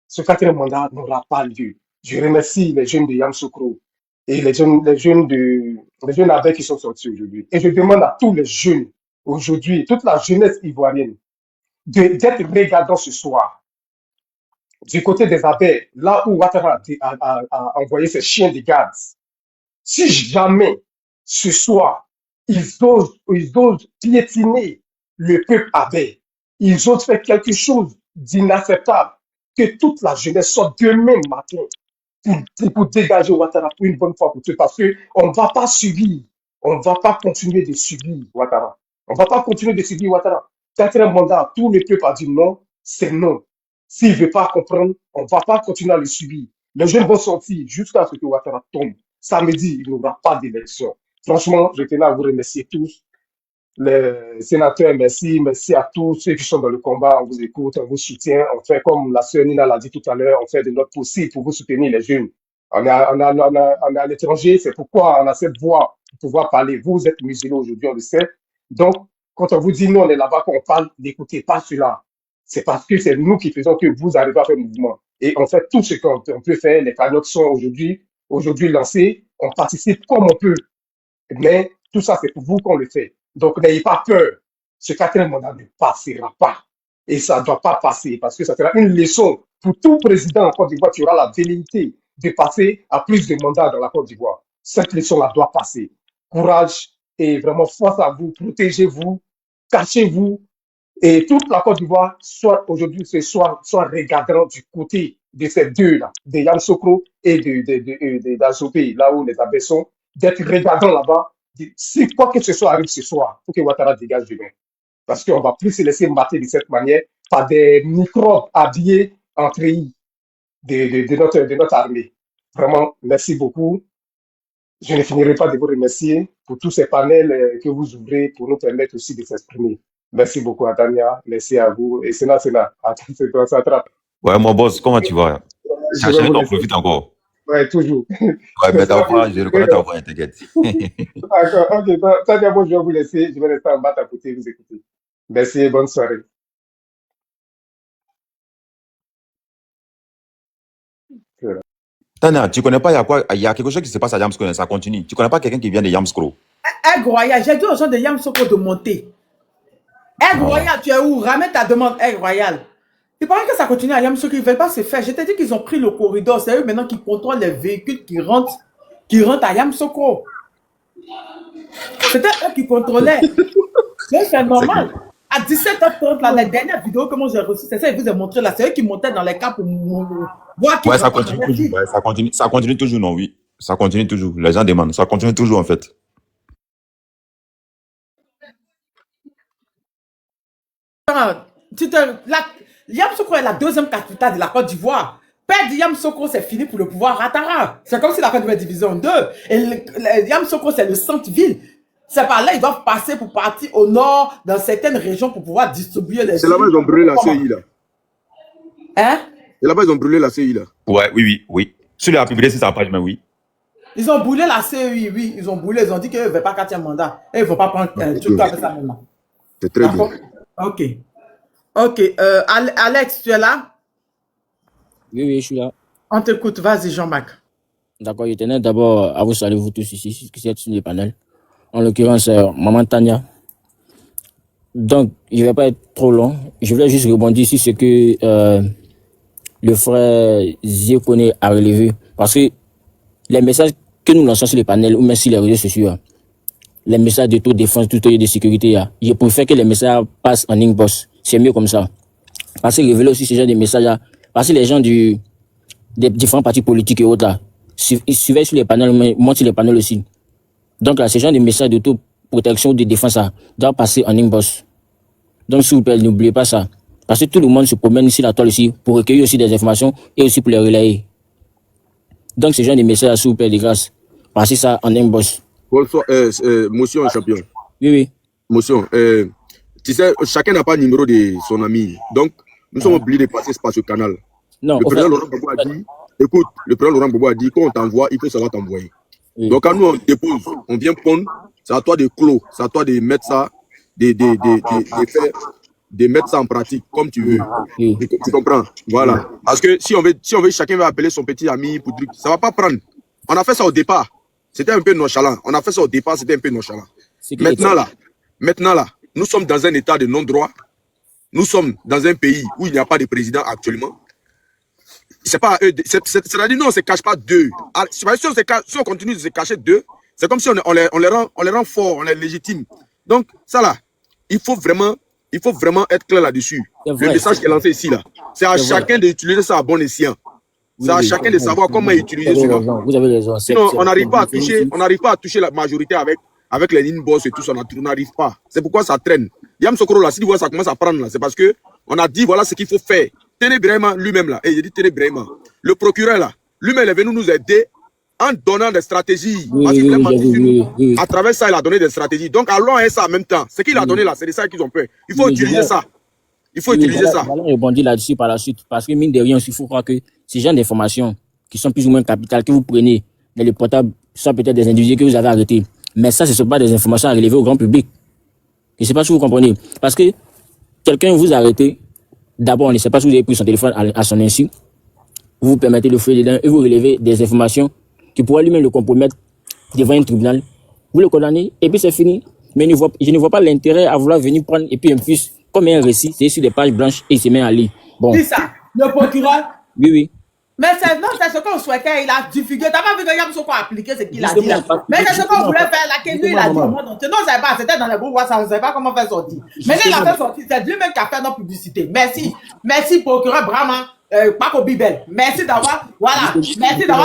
Ce quatrième mandat n'aura pas lieu. Je remercie les jeunes de Yamoussoukro et les jeunes abeilles qui sont sortis aujourd'hui. Et je demande à tous les jeunes aujourd'hui, toute la jeunesse ivoirienne, d'être regardant ce soir du côté des abeilles, là où Ouattara a envoyé ses chiens de garde. Si jamais ce soir, ils osent piétiner le peuple abeille, ils osent faire quelque chose d'inacceptable, que toute la jeunesse sorte demain matin pour dégager Ouattara pour une bonne fois pour toutes, parce qu'on ne va pas subir, on ne va pas continuer de subir Ouattara. On ne va pas continuer de subir Ouattara. Quatrième mandat, tout le peuple a dit non, c'est non. S'il ne veut pas comprendre, on ne va pas continuer à le subir. Les jeunes vont sortir jusqu'à ce que Ouattara tombe. Samedi, il n'y aura pas d'élection. Franchement, je tenais à vous remercier tous. Les sénateurs, merci à tous ceux qui sont dans le combat, on vous écoute, on vous soutient, on fait comme la sœur Nina l'a dit tout à l'heure, on fait de notre possible pour vous soutenir les jeunes. On est à l'étranger, c'est pourquoi on a cette voix pour pouvoir parler. Vous êtes musulmans aujourd'hui, on le sait. Donc, quand on vous dit nous, on est là-bas, quand on parle, n'écoutez pas cela. C'est parce que c'est nous qui faisons que vous arrivez à faire le mouvement. Et on fait tout ce qu'on peut faire. Les cagnottes sont aujourd'hui lancées. On participe comme on peut. Mais tout ça, c'est pour vous qu'on le fait. Donc, n'ayez pas peur. Ce quatrième mandat ne passera pas. Et ça ne doit pas passer parce que ça sera une leçon pour tout président en Côte d'Ivoire qui aura la velléité de passer à plus de mandats dans la Côte d'Ivoire. Cette leçon-là doit passer. Courage et vraiment force à vous. Protégez-vous. Cachez-vous. Et toute la Côte d'Ivoire, soit aujourd'hui, soit regardant du côté de ces deux-là, de Yamoussoukro et d'Azopé, là où les abeilles sont, d'être regardant là-bas. Si quoi que ce soit arrive ce soir, il faut que Ouattara dégage demain. Parce qu'on ne va plus se laisser mater de cette manière par des microbes habillés en treillis de notre armée. Vraiment, merci beaucoup. Je ne finirai pas de vous remercier pour tous ces panels que vous ouvrez pour nous permettre aussi de s'exprimer. Merci beaucoup à Tania, merci à vous. Et Sénat, ça attrape. Ouais, mon boss, comment tu vas? Chercher, on profite encore. Ouais, toujours. Ouais, mais ta voix, je reconnais ta voix, t'inquiète. D'accord, ok. Tania, moi, je vais vous laisser. Je vais rester en bas à côté, vous écouter. Merci et bonne soirée. Tana, tu connais pas, il y a quoi? Il y a quelque chose qui se passe à Yamskro, ça continue. Tu connais pas quelqu'un qui vient de Yamskro? Aigle Royal, j'ai dit aux gens de Yamsoko de monter. Aigle Royal, tu es où? Ramène ta demande, Aigle Royal. Il paraît que ça continue à Yamsoko, ils ne veulent pas se faire. Je t'ai dit qu'ils ont pris le corridor. C'est eux maintenant qui contrôlent les véhicules qui rentrent à Yamsoko. C'était eux qui contrôlaient. Mais c'est normal. À 17h30, là, la dernière vidéo que moi j'ai reçue, c'est ça, je vous ai montré là. C'est eux qui montaient dans les cas pour voir qui. Ouais, ça continue toujours. Ouais, ça continue toujours, non, oui. Ça continue toujours. Les gens demandent. Ça continue toujours, en fait. Yamsoko est la deuxième capitale de la Côte d'Ivoire. Perdre Yamsoko, c'est fini pour le pouvoir Ouattara. C'est comme si la Côte d'Ivoire est divisée en deux. Et Yamsoko, c'est le centre-ville. C'est par là, ils doivent passer pour partir au nord, dans certaines régions, pour pouvoir distribuer les... C'est là-bas ils ont brûlé la CI, là. Hein? Et là-bas ils ont brûlé la CI, là. Ouais, oui. Sur la publié sur sa page, mais oui. Ils ont brûlé la CEI, oui. Ils ont brûlé, ils ont dit qu'ils ne veulent pas 4e mandat. Et ils ne vont pas prendre un truc avec ça maintenant. C'est très bien. Ok. Alex, tu es là? Oui, je suis là. On t'écoute. Vas-y, Jean-Marc. D'accord, je tenais d'abord à vous saluer, vous tous ici, qui êtes sur le panel. En l'occurrence, Maman Tania. Donc, je ne vais pas être trop long. Je voulais juste rebondir sur ce que le frère Ziekone a relevé. Parce que les messages que nous lançons sur le panel, ou même sur les réseaux sociaux, les messages de défense, de sécurité, je préfère que les messages passent en inbox. C'est mieux comme ça. Parce que révéler aussi ce genre de messages-là, parce que les gens des différents partis politiques et autres, là, ils suivaient sur les panels, montent sur les panels aussi. Donc là, ce genre de messages d'autoprotection ou de défense, ça doit passer en inbox. Donc s'il vous plaît, n'oubliez pas ça. Parce que tout le monde se promène ici la toile ici pour recueillir aussi des informations et aussi pour les relayer. Donc ce genre de messages, s'il vous plaît, de grâce, passez ça en inbox. Bonsoir, motion champion. Oui. Motion. Tu sais, chacun n'a pas le numéro de son ami. Donc, nous sommes obligés de passer par ce canal. Non, le président Laurent Gbagbo a dit, écoute, le président Laurent Gbagbo a dit, quand on t'envoie, il faut savoir t'envoyer. Oui. Donc, quand nous, on dépose, on vient pondre, c'est à toi de clos, c'est à toi de mettre ça, de mettre ça en pratique, comme tu veux. Oui. Tu comprends? Voilà. Parce que si on veut, chacun va appeler son petit ami pour truc, ça va pas prendre. On a fait ça au départ. C'était un peu nonchalant. On a fait ça au départ, c'était un peu nonchalant. Maintenant là, nous sommes dans un état de non-droit. Nous sommes dans un pays où il n'y a pas de président actuellement. C'est pas eux. C'est-à-dire, nous, on ne se cache pas d'eux. Si on continue de se cacher d'eux, c'est comme si on les rend forts, on les légitime. Donc, ça là, il faut vraiment être clair là-dessus. Le message qui est lancé ici, là, c'est à chacun d'utiliser ça à bon escient. C'est à chacun de savoir comment utiliser cela. Vous avez raison. Sinon, on n'arrive pas à toucher la majorité avec les in-boss et tout ça, on n'arrive pas. C'est pourquoi ça traîne. Yamsokro, là, si tu vois ça commence à prendre, là, c'est parce que on a dit, voilà ce qu'il faut faire. Téné Brahima, lui-même, là, et il dit Téné Brahima, le procureur, là, lui-même, est venu nous aider en donnant des stratégies. À travers ça, il a donné des stratégies. Donc, allons à ça en même temps. Ce qu'il a donné, là, c'est de ça qu'ils ont peur. Il faut utiliser ça. Il faut utiliser ça. On va rebondir là-dessus par la suite. Parce que, mine de rien, il faut croire que ces genres d'informations qui sont plus ou moins capitales, que vous prenez dans les portables, sont peut-être des individus que vous avez arrêtés. Mais ça, ce ne sont pas des informations à relever au grand public. Je ne sais pas si vous comprenez. Parce que quelqu'un vous arrête, d'abord, on ne sait pas si vous avez pris son téléphone à son insu. Vous vous permettez de fouiller dedans et vous relevez des informations qui pourraient lui-même le compromettre devant un tribunal. Vous le condamnez et puis c'est fini. Mais je ne vois pas l'intérêt à vouloir venir prendre et puis en plus, comme un récit, c'est sur des pages blanches et il se met à lire. Bon. Dis ça, le procureur. Oui. Mais c'est ce qu'on souhaitait, il a diffusé. T'as pas vu que Yamsoko a appliqué ce qu'il a dit là. Mais c'est ce qu'on voulait faire là, que lui il a dit au monde entier. Non, on ne savait pas, c'était dans les groupes WhatsApp, on ne savait pas comment faire sortir. Mais il a fait sortir, c'est lui-même qui a fait notre publicité. Merci procureur Brahma, Paco Bibel. Merci d'avoir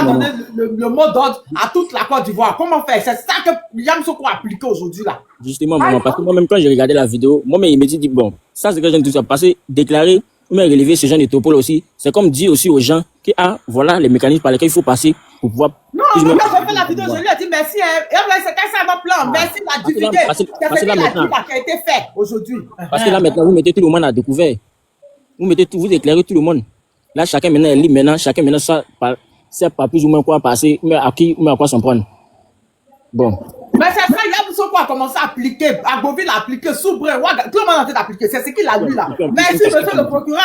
donné le mot d'ordre à toute la Côte d'Ivoire. Comment faire? C'est ça que Yamsoko a appliqué aujourd'hui là. Justement, maman, parce que moi-même quand j'ai regardé la vidéo, moi-même il me dit bon, ça c'est que j'ai tout ça passé, déclaré. Mais relever ce genre de topol aussi, c'est comme dire aussi aux gens que voilà les mécanismes par lesquels il faut passer pour pouvoir. Non, quand j'ai fait la vidéo, je lui ai dit merci. Et c'est ça notre plan. Merci de la diffuser. C'est ce qu'il a dit là qui a été fait aujourd'hui. Parce que là maintenant, vous mettez tout le monde à découvert. Vous éclairez tout le monde. Là, chacun maintenant est libre chacun maintenant sait pas plus ou moins quoi passer, mais à qui, mais à quoi s'en prendre. Bon. Mais c'est ça, Yamsoko a commencé à appliquer, Agboville a appliqué, Soubré, tout le monde a été appliqué, c'est ce qu'il a lu là. Merci, monsieur le procureur,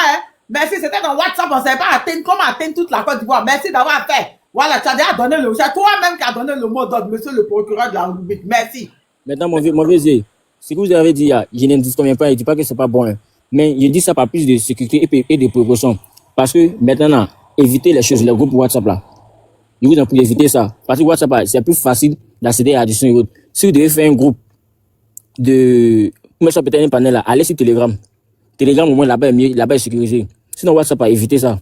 Merci, c'était dans WhatsApp, on ne savait pas comment atteindre toute la Côte d'Ivoire. Merci d'avoir fait. Voilà, tu as déjà donné le... C'est toi-même qui as donné le mot d'ordre, monsieur le procureur de la République. Merci. Maintenant, mon vieux Zé, ce que vous avez dit, je ne dis combien pas, je ne dis pas que ce n'est pas bon. Hein. Mais je dis ça par plus de sécurité et de précaution. Parce que maintenant, évitez les choses, les groupes WhatsApp là. Je vous en prie d'éviter ça. Parce que WhatsApp, c'est plus facile d'accéder à l'addition et autres. Si vous devez faire un groupe de... Moi, ça peut être un panel là, allez sur Telegram. Telegram, au moins, là-bas est mieux, là-bas est sécurisé. Sinon, WhatsApp, évitez ça.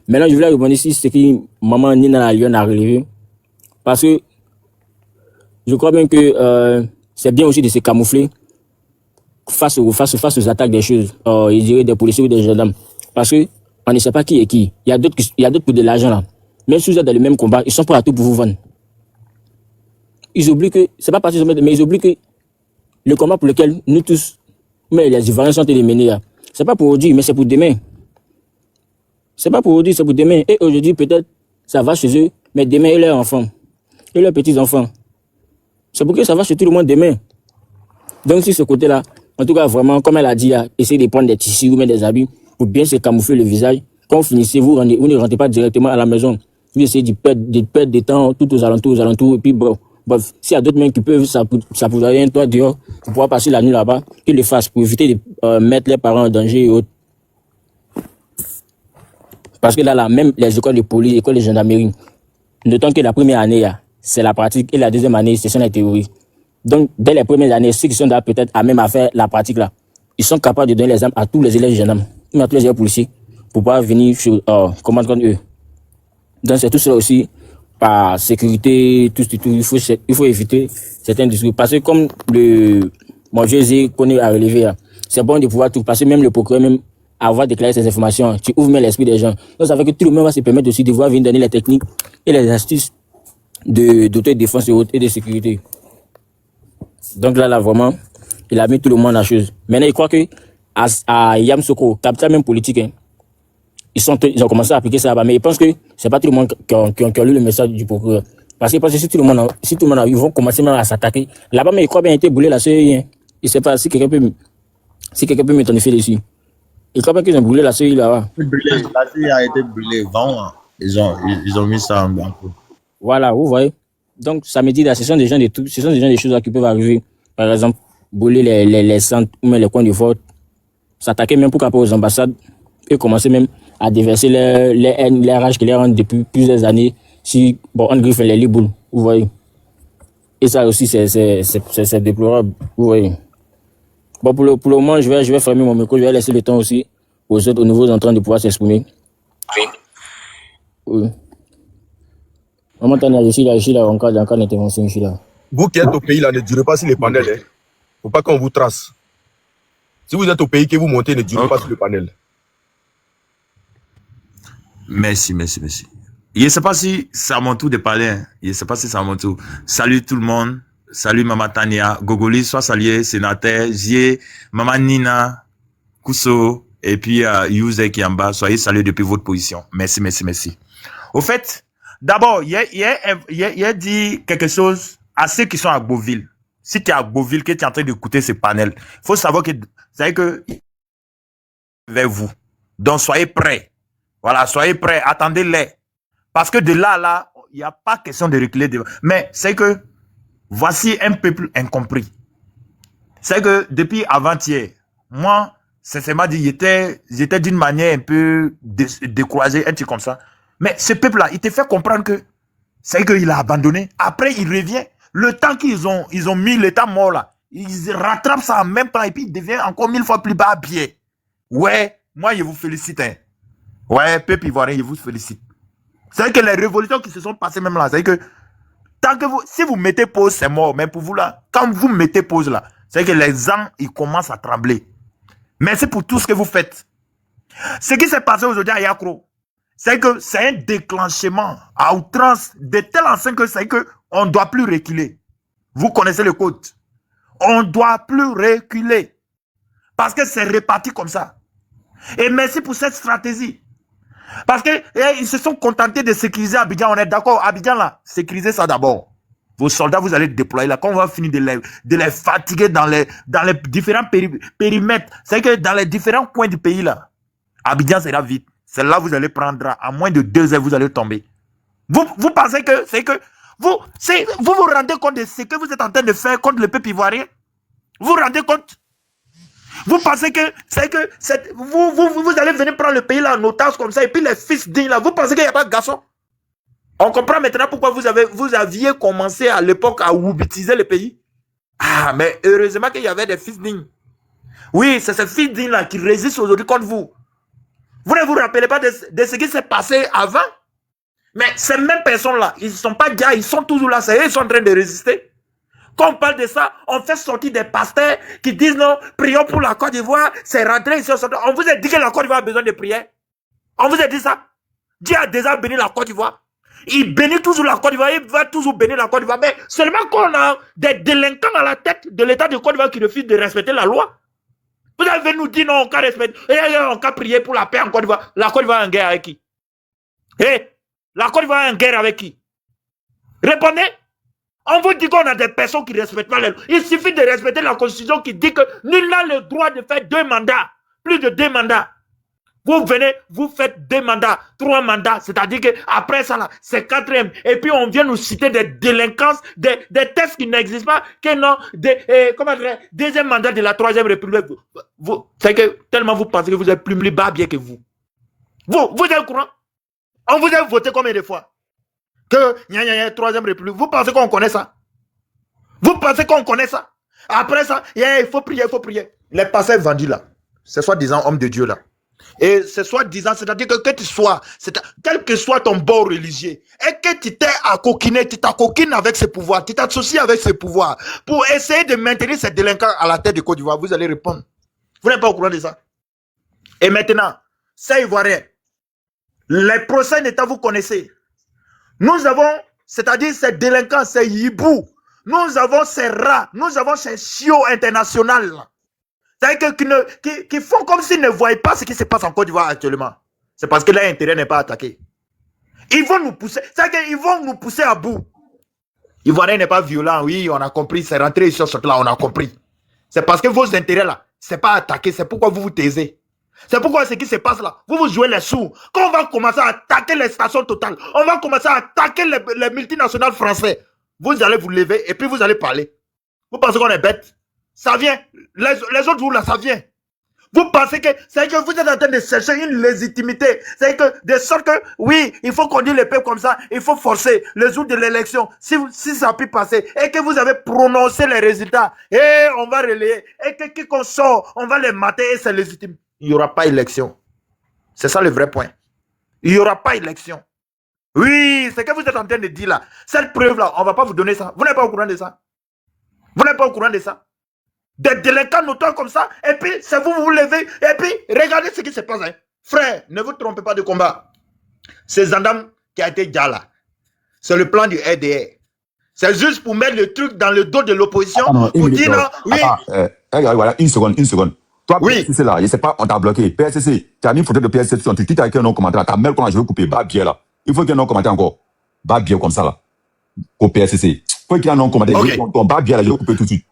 Maintenant, je voulais répondre ici ce que maman Nina la Lyon a relevé. Parce que je crois bien que c'est bien aussi de se camoufler face aux attaques des choses, je dirais des policiers ou des gendarmes. Parce que on ne sait pas qui est qui. Il y a d'autres pour de l'argent là. Même si vous êtes dans le même combat, ils sont prêts à tout pour vous vendre. Ils oublient que, c'est pas parce qu'ils mais ils oublient que le combat pour lequel nous tous, mais les Ivoiriens sont éliminés, c'est pas pour aujourd'hui, mais c'est pour demain. C'est pas pour aujourd'hui, c'est pour demain. Et aujourd'hui, peut-être, ça va chez eux, mais demain, et leurs enfants, et leurs petits-enfants. C'est pour que ça va chez tout le monde demain. Donc, sur ce côté-là, en tout cas, vraiment, comme elle a dit, essayez de prendre des tissus ou même des habits pour bien se camoufler le visage. Quand vous finissez, vous ne rentrez pas directement à la maison. Vous essayez de perdre des temps tout aux alentours, et puis bon. Bref, s'il y a d'autres mecs qui peuvent, ça vous donner un toit dehors, pour pouvoir passer la nuit là-bas, qu'ils le fassent pour éviter de mettre les parents en danger et autres. Parce que là, même les écoles de police, les écoles de gendarmerie, notons que la première année, c'est la pratique et la deuxième année, c'est la théorie. Donc, dès les premières années, ceux qui sont là peut-être à même à faire la pratique là, ils sont capables de donner les armes à tous les élèves gendarmes, même à tous les élèves policiers, pour pouvoir venir commander contre eux. Donc, c'est tout ça aussi, par sécurité, tout, il faut éviter certains discours. Parce que comme mon vieux connaît à relever, c'est bon de pouvoir tout, parce que même le procureur, même avoir déclaré ces informations, tu ouvres même l'esprit des gens. Donc, ça fait que tout le monde va se permettre aussi de pouvoir venir donner les techniques et les astuces d'autodéfense et de sécurité. Donc là, vraiment, il a mis tout le monde à la chose. Maintenant, il croit que à Yamsoko, capital même politique, hein, ils ont commencé à appliquer ça là-bas. Mais ils pensent que c'est pas tout le monde qui a lu le message du procureur. Parce que si tout le monde ils vont commencer même à s'attaquer. Là-bas, mais il croit bien été brûlé la CEI. Hein. Il sait pas si quelqu'un peut m'étonnifier dessus. Il croit bien qu'ils ont brûlé la CEI là-bas. La CEI a été brûlée. Vraiment, ils ont mis ça en blanc. Voilà, vous voyez. Donc, ça me dit là, ce sont des choses là qui peuvent arriver. Par exemple, brûler les centres ou même les coins de vote, s'attaquer même pour qu'après aux ambassades et commencer même à déverser les haines, les rages qu'ils ont depuis plusieurs années. Si, bon, on griffe les liboules, vous voyez. Et ça aussi, c'est déplorable, vous voyez. Bon, pour le moment, je vais fermer mon micro, je vais laisser le temps aussi aux autres, aux nouveaux entrants de pouvoir s'exprimer. Oui. Maman Tania, je suis là, en cas d'intervention, je suis là. Vous qui êtes au pays, là, ne durez pas sur les panels. Il ne faut pas qu'on vous trace. Si vous êtes au pays, que vous montez, ne durez pas sur le panel. Merci. Je ne sais pas si c'est à mon tour de parler. Je ne sais pas si c'est à mon tour. Salut tout le monde. Salut Maman Tania. Gogoli, sois salué. Sénateur, Zie, Maman Nina, Kousso, et puis Youze qui est en bas. Soyez salués depuis votre position. Merci. Au fait, d'abord, il a dit quelque chose à ceux qui sont à Beauville. Si tu es à Beauville, que tu es en train d'écouter ce panel, il faut savoir que, vers vous. Donc, soyez prêts. Voilà, soyez prêts. Attendez-les. Parce que de là, il n'y a pas question de reculer. Mais c'est que, voici un peuple incompris. C'est que, depuis avant-hier, moi, sincèrement dit, j'étais d'une manière un peu découragé, un truc comme ça. Mais ce peuple-là, il te fait comprendre que c'est qu'il a abandonné. Après, il revient. Le temps qu'ils ont mis l'état mort là, ils rattrapent ça en même temps et puis il devient encore 1000 fois plus bas pied. Ouais, moi je vous félicite. Hein. Ouais, peuple ivoirien, je vous félicite. C'est que les révolutions qui se sont passées même là, c'est que tant que si vous mettez pause, c'est mort. Mais pour vous là, quand vous mettez pause là, c'est que les gens, ils commencent à trembler. Merci pour tout ce que vous faites. Ce qui s'est passé aujourd'hui à Yakro, c'est que c'est un déclenchement à outrance de tel enseigne que c'est que on ne doit plus reculer. Vous connaissez le code. On ne doit plus reculer. Parce que c'est réparti comme ça. Et merci pour cette stratégie. Parce qu'ils se sont contentés de sécuriser Abidjan. On est d'accord, Abidjan là, sécurisez ça d'abord. Vos soldats, vous allez déployer là. Quand on va finir de les fatiguer dans les différents périmètres, c'est que dans les différents coins du pays là, Abidjan sera vite. C'est là que vous allez prendre, à moins de 2 heures, vous allez tomber. Vous pensez que c'est que vous vous rendez compte de ce que vous êtes en train de faire contre le peuple ivoirien? Vous vous rendez compte? Vous pensez que c'est que vous allez venir prendre le pays là en otage comme ça et puis les fils dignes là, vous pensez qu'il n'y a pas de garçons? On comprend maintenant pourquoi vous aviez commencé à l'époque à oubitiser le pays. Ah, mais heureusement qu'il y avait des fils dignes. Oui, c'est ces fils dignes là qui résistent aujourd'hui contre vous. Vous ne vous rappelez pas de ce qui s'est passé avant? Mais ces mêmes personnes-là, ils ne sont pas déjà, ils sont toujours là, c'est eux qui sont en train de résister. Quand on parle de ça, on fait sortir des pasteurs qui disent non, prions pour la Côte d'Ivoire, c'est rentré ici. On vous a dit que la Côte d'Ivoire a besoin de prière. On vous a dit ça. Dieu a déjà béni la Côte d'Ivoire. Il bénit toujours la Côte d'Ivoire, il va toujours bénir la Côte d'Ivoire. Mais seulement quand on a des délinquants à la tête de l'État de Côte d'Ivoire qui refusent de respecter la loi. Vous avez nous dit non, on peut respecter, on peut prier pour la paix en Côte d'Ivoire. La Côte d'Ivoire est en guerre avec qui? La Côte d'Ivoire est en guerre avec qui? Répondez. On vous dit qu'on a des personnes qui ne respectent pas les lois. Il suffit de respecter la Constitution qui dit que nul n'a le droit de faire 2 mandats. Plus de 2 mandats. Vous venez, vous faites 2 mandats, 3 mandats. C'est-à-dire qu'après ça, là, c'est 4e. Et puis on vient nous citer des délinquances, des tests qui n'existent pas, que non, comment dire, 2e mandat de la 3e République. C'est que tellement vous pensez que vous êtes plus bas bien que vous. Vous êtes au courant? On vous a voté combien de fois? Que il y a 3e République. Vous pensez qu'on connaît ça? Vous pensez qu'on connaît ça? Après ça, il faut prier, il faut prier. Les pasteurs vendus là, c'est soi-disant homme de Dieu là. Et c'est soi-disant, c'est-à-dire que tu sois, quel que soit ton bord religieux, et que tu t'es accoquiné, tu t'accoquines avec ce pouvoir, tu t'associes avec ce pouvoir, pour essayer de maintenir ces délinquants à la tête de Côte d'Ivoire, vous allez répondre. Vous n'êtes pas au courant de ça? Et maintenant, c'est Ivoirien. Les procès d'État, vous connaissez. Nous avons, c'est-à-dire ces délinquants, ces hiboux, nous avons ces rats, nous avons ces chiots internationaux. C'est-à-dire qui font comme s'ils ne voyaient pas ce qui se passe en Côte d'Ivoire actuellement. C'est parce que leur intérêt n'est pas attaqué. Ils vont nous pousser, c'est-à-dire qu'ils vont nous pousser à bout. Ivoirien n'est pas violent, oui, on a compris, c'est rentré sur ce là, on a compris. C'est parce que vos intérêts là, c'est pas attaqué, c'est pourquoi vous vous taisez. C'est pourquoi ce qui se passe là, vous jouez les sourds. Quand on va commencer à attaquer les stations totales, on va commencer à attaquer les multinationales français, vous allez vous lever et puis vous allez parler. Vous pensez qu'on est bête? Ça vient. Les autres jours là, ça vient. Vous pensez que c'est que vous êtes en train de chercher une légitimité. C'est que de sorte que, oui, il faut conduire le peuple comme ça, il faut forcer le jour de l'élection, si ça peut passer, et que vous avez prononcé les résultats, et on va relayer, et que quiconque sort, on va les mater et c'est légitime. Il n'y aura pas élection. C'est ça le vrai point. Il n'y aura pas élection. Oui, c'est ce que vous êtes en train de dire là. Cette preuve-là, on ne va pas vous donner ça. Vous n'êtes pas au courant de ça. Vous n'êtes pas au courant de ça. Des délinquants notoires comme ça, et puis c'est vous vous levez, et puis regardez ce qui se passe. Hein. Frère, ne vous trompez pas de combat. C'est Zandam qui a été déjà là. C'est le plan du RDR. C'est juste pour mettre le truc dans le dos de l'opposition. Pour dire non, oui. Voilà, une seconde. Toi, oui. PSCC là, je sais pas, on t'a bloqué. PSCC, tu as mis une photo de PSCC sur ton titre avec un nom commentaire. Ta mère, je veux couper, bas bien là. Il faut qu'il y ait un nom commentaire encore. Bas bien comme ça là. Au PSCC. Il faut qu'il y ait un nom commentaire. Okay. Ton bas bien là, je veux couper tout de suite.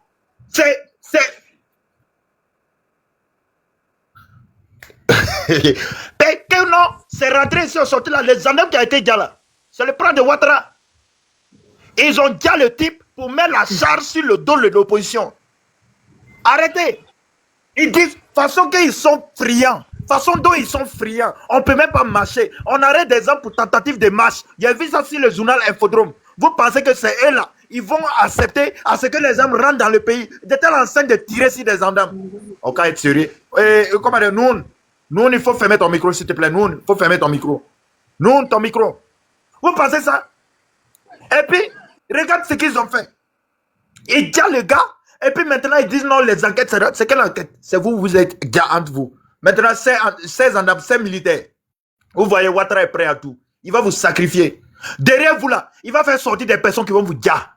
Non, c'est rentré ici, sorti là. Les gendarmes qui a été déjà là. C'est le plan de Ouattara. Ils ont déjà le type pour mettre la charge sur le dos de l'opposition. Arrêtez. Ils disent, façon qu'ils sont friands. Façon dont ils sont friands. On ne peut même pas marcher. On arrête des hommes pour tentative de marche. Il y a vu ça sur le journal Infodrome. Vous pensez que c'est eux là? Ils vont accepter à ce que les hommes rentrent dans le pays. De telle enceinte de tirer sur des gendarmes. On va être sérieux. Comment dire, nous, il faut fermer ton micro, s'il te plaît. Nous, il faut fermer ton micro. Nous, ton micro. Vous pensez ça? Et puis, regarde ce qu'ils ont fait. Ils disent le gars. Et puis maintenant, ils disent non, les enquêtes, c'est quelle enquête? C'est vous êtes gars entre vous. Maintenant, c'est militaires. Vous voyez, Ouattara est prêt à tout. Il va vous sacrifier. Derrière vous là, il va faire sortir des personnes qui vont vous dire.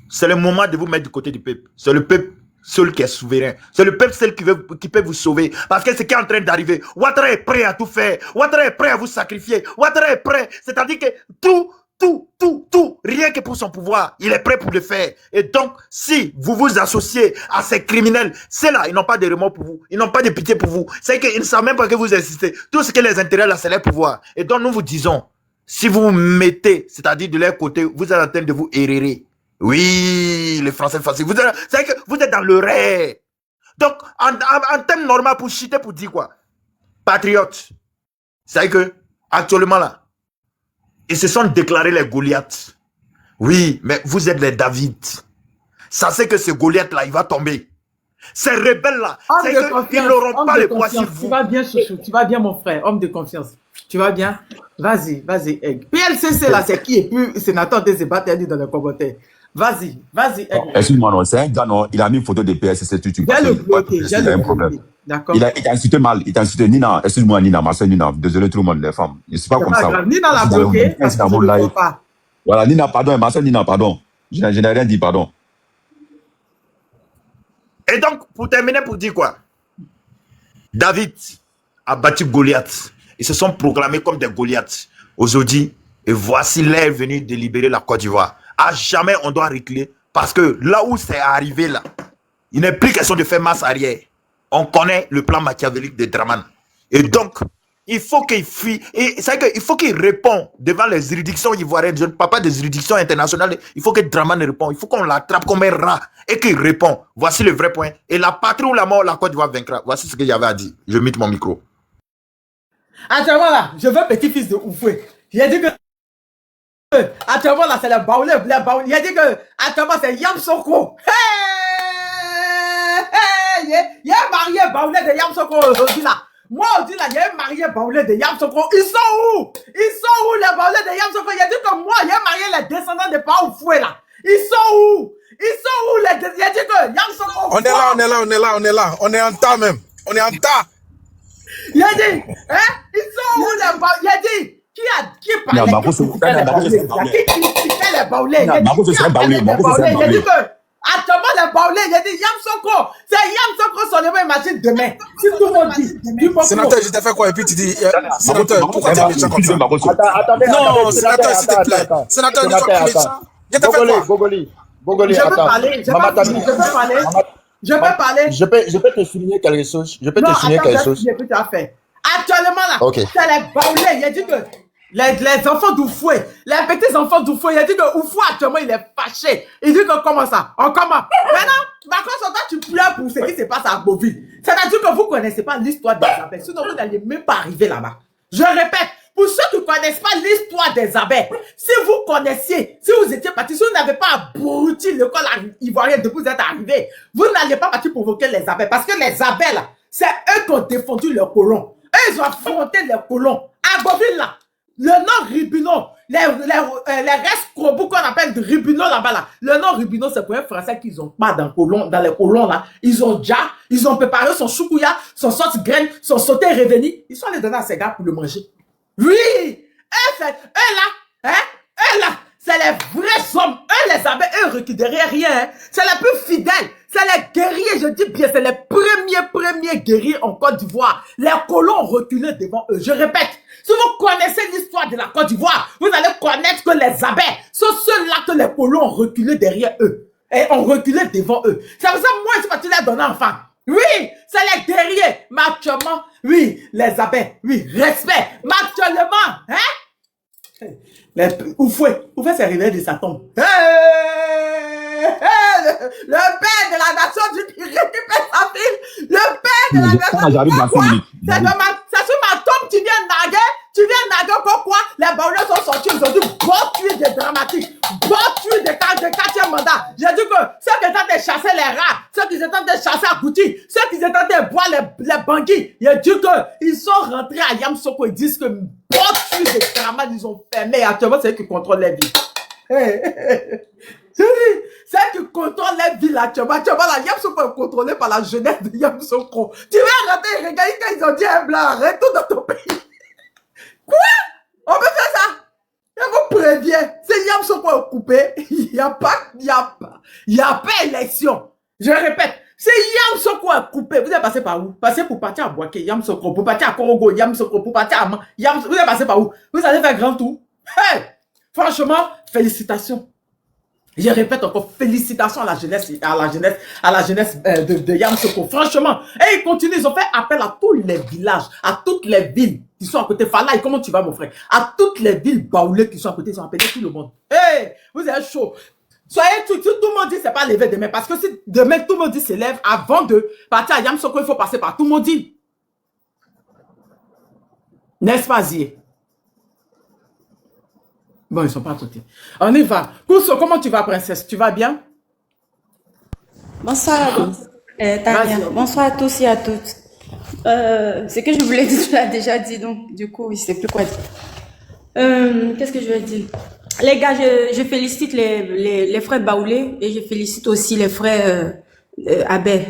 C'est le moment de vous mettre du côté du peuple. C'est le peuple seul qui est souverain. C'est le peuple seul qui peut vous sauver. Parce que c'est qui est en train d'arriver. Ouattara est prêt à tout faire. Ouattara est prêt à vous sacrifier. Ouattara est prêt. C'est-à-dire que tout, rien que pour son pouvoir, il est prêt pour le faire. Et donc, si vous vous associez à ces criminels, c'est là, ils n'ont pas de remords pour vous. Ils n'ont pas de pitié pour vous. C'est qu'ils ne savent même pas que vous existez. Tout ce que les intérêts là, c'est leur pouvoir. Et donc, nous vous disons, Si vous mettez, c'est-à-dire de leur côté, vous êtes en train de vous errer. Oui, les Français facile. C'est que vous êtes dans le rêve. Donc, en termes normal, pour chiter, pour dire quoi? Patriotes. C'est que, actuellement là, ils se sont déclarés les Goliaths. Oui, mais vous êtes les David. Ça c'est que ce Goliath là, il va tomber. Ces rebelles là, c'est qu'ils n'auront pas le poids sur vous. Tu vas bien, chouchou, tu vas bien, mon frère, homme de confiance. Tu vas bien? Vas-y, Egg. PLCC là, c'est qui? Et puis, sénateur des débatteurs dit dans les commentaires. Vas-y, Egg. Excuse-moi, non, c'est un gars, non, il a mis une photo de PSC, tu J'ai le bloqué, j'ai le bloqué. D'accord. Il t'a insulté mal, il t'a insulté Nina, excuse-moi Nina, ma soeur Nina, désolé tout le monde, les femmes. Je ne suis pas comme ça. Grave. Nina l'a bloqué parce que je ne le vois pas. Voilà, Nina, pardon, ma soeur Nina, pardon. Je n'ai rien dit, pardon. Et donc, pour terminer, pour dire quoi? David a battu Goliath. Ils se sont proclamés comme des Goliaths. Aujourd'hui, et voici l'heure venue de libérer la Côte d'Ivoire. À jamais, on doit reculer. Parce que là où c'est arrivé, là, il n'est plus question de faire masse arrière. On connaît le plan machiavélique de Dramane. Et donc, il faut qu'il fuit. Et c'est qu'il faut qu'il réponde devant les juridictions ivoiriennes. Je ne parle pas des juridictions internationales. Il faut que Dramane réponde. Il faut qu'on l'attrape comme un rat et qu'il répond. Voici le vrai point. Et la patrie ou la mort, la Côte d'Ivoire vaincra. Voici ce que j'avais à dire. Je mute mon micro. Actuellement là, je veux petit-fils de Oufoué. J'ai dit que actuellement là, c'est les baoulés. Il a dit que actuellement c'est Yamsoko. Il a marié baoulé de Yamsoko aujourd'hui là. Moi aujourd'hui là, il a marié baoulé de Yamsoko. Ils sont où? Ils sont où les baoulés de Yamsoko? Il a dit que moi, il a marié les descendants de Pa Oufoué là. Ils sont où? Ils sont où les descendants? Il a dit que Yamsoko. On est là. On est en tas même. On est en tas. Il a dit, hein? Ils sont où les baoulés? Il a dit, qui parlait? Qui critiquait les baoulés? Il a dit que, actuellement les baoulés, il a dit Yamsoko. C'est Yamsoko seulement, imagine demain. Si tout le monde dit. Sénateur, je t'ai fait quoi? Et puis tu dis, sénateur, pourquoi tu es méchant comme ça? Non, sénateur, s'il te plaît. Sénateur, ne sois pas méchant. Je t'ai fait quoi? Bogoli, je peux parler. Je peux parler. Je peux te souligner quelque chose. Actuellement là, c'est les baoulés. Il a dit que les enfants d'Oufoué, les petits enfants d'Oufoué, il a dit que Oufoué actuellement il est fâché. Il dit que comment ça? Comment? Maintenant, Macron, toi tu pleures pour ce qui se passe à Beauville. C'est-à-dire que vous ne connaissez pas l'histoire des abeilles. Sinon vous n'allez même pas arriver là-bas. Je répète, pour ceux qui ne connaissent pas l'histoire des abeilles, si vous connaissiez, si vous étiez parti, si vous n'avez pas abruti l'école ivoirienne depuis que vous êtes arrivé, vous n'allez pas partir provoquer les abeilles. Parce que les abeilles là, c'est eux qui ont défendu leurs colons. Eux, ils ont affronté les colons. À Beauville là, le nom Ribino, les restes qu'on appelle de Ribino là-bas là. Le nom Ribino, c'est pour un Français qu'ils ont pas dans les colons là. Ils ont préparé son choukouya, son sauce graine, son sauté revenu. Ils sont allés donner à ces gars pour le manger. Oui! Eux là, c'est les vrais hommes. Eux, les abeilles, eux, reculent derrière rien. Hein. C'est les plus fidèles. C'est les guerriers, je dis bien, c'est les premiers guerriers en Côte d'Ivoire. Les colons ont reculé devant eux. Je répète, si vous connaissez l'histoire de la Côte d'Ivoire, vous allez connaître que les abeilles sont ceux-là que les colons ont reculé derrière eux. Et ont reculé devant eux. C'est pour ça que moi, je suis parti les donner enfant. Oui, c'est les guerriers. Mais actuellement, oui, les abeilles, oui, respect. Mais actuellement, hein? Oufoué, c'est arrivé de sa tombe. Le père de la nation du qui récupère sa fille. Le père de la nation du c'est sur ma tombe, tu viens naguer pourquoi les baoulés sont sortis aujourd'hui. Bon tuer des dramatiques, bon tuer des 4e mandat. J'ai dit que ceux qui étaient de chasser les rats, ceux qui étaient de chasser à Kouti, ceux qui étaient de boire les banquis, j'ai dit qu'ils sont rentrés à Yamsoko et disent que bon tuer des dramatiques, ils ont fermé. Actuellement, c'est eux qui contrôlent les villes. C'est eux qui contrôlent les villes actuellement. Actuellement, la Yamsoko est contrôlée par la jeunesse de Yamsoko. Tu vas arrêter, regarde quand ils ont dit un blanc, retourne dans ton pays. Quoi? On peut faire ça? Je vous préviens, c'est Yamsoko est coupé. Il n'y a pas élection. Je répète, c'est Yamsoko est coupé. Vous êtes passé par où? Passé pour partir à Boaké, Yamsoko, pour partir à Korogo, Yamsoko, pour partir à Yamsoko. Vous êtes passé par où? Vous allez faire grand tour. Hey! Franchement, félicitations. Je répète encore, félicitations à la jeunesse de Yamsoko. Franchement. Et ils continuent, ils ont fait appel à tous les villages, à toutes les villes. qui sont à côté. Falaï, comment tu vas, mon frère? À toutes les villes baoulées qui sont à côté, ils ont appelé tout le monde. Hey, vous êtes chaud. Soyez tout le monde dit c'est pas levé demain. Parce que si demain tout le monde dit se lève, avant de partir à Yamsoko, il faut passer par tout le monde dit. N'est-ce pas, Zié? Bon, ils sont pas à côté. On y va. Kousso, comment tu vas, princesse? Tu vas bien? Bonsoir, Tania. Bonsoir à tous et à toutes. Ce que je voulais dire, tu l'as déjà dit, donc du coup, je ne sais plus quoi dire. Qu'est-ce que je vais dire? Les gars, je félicite les frères Baoulé et je félicite aussi les frères Abel.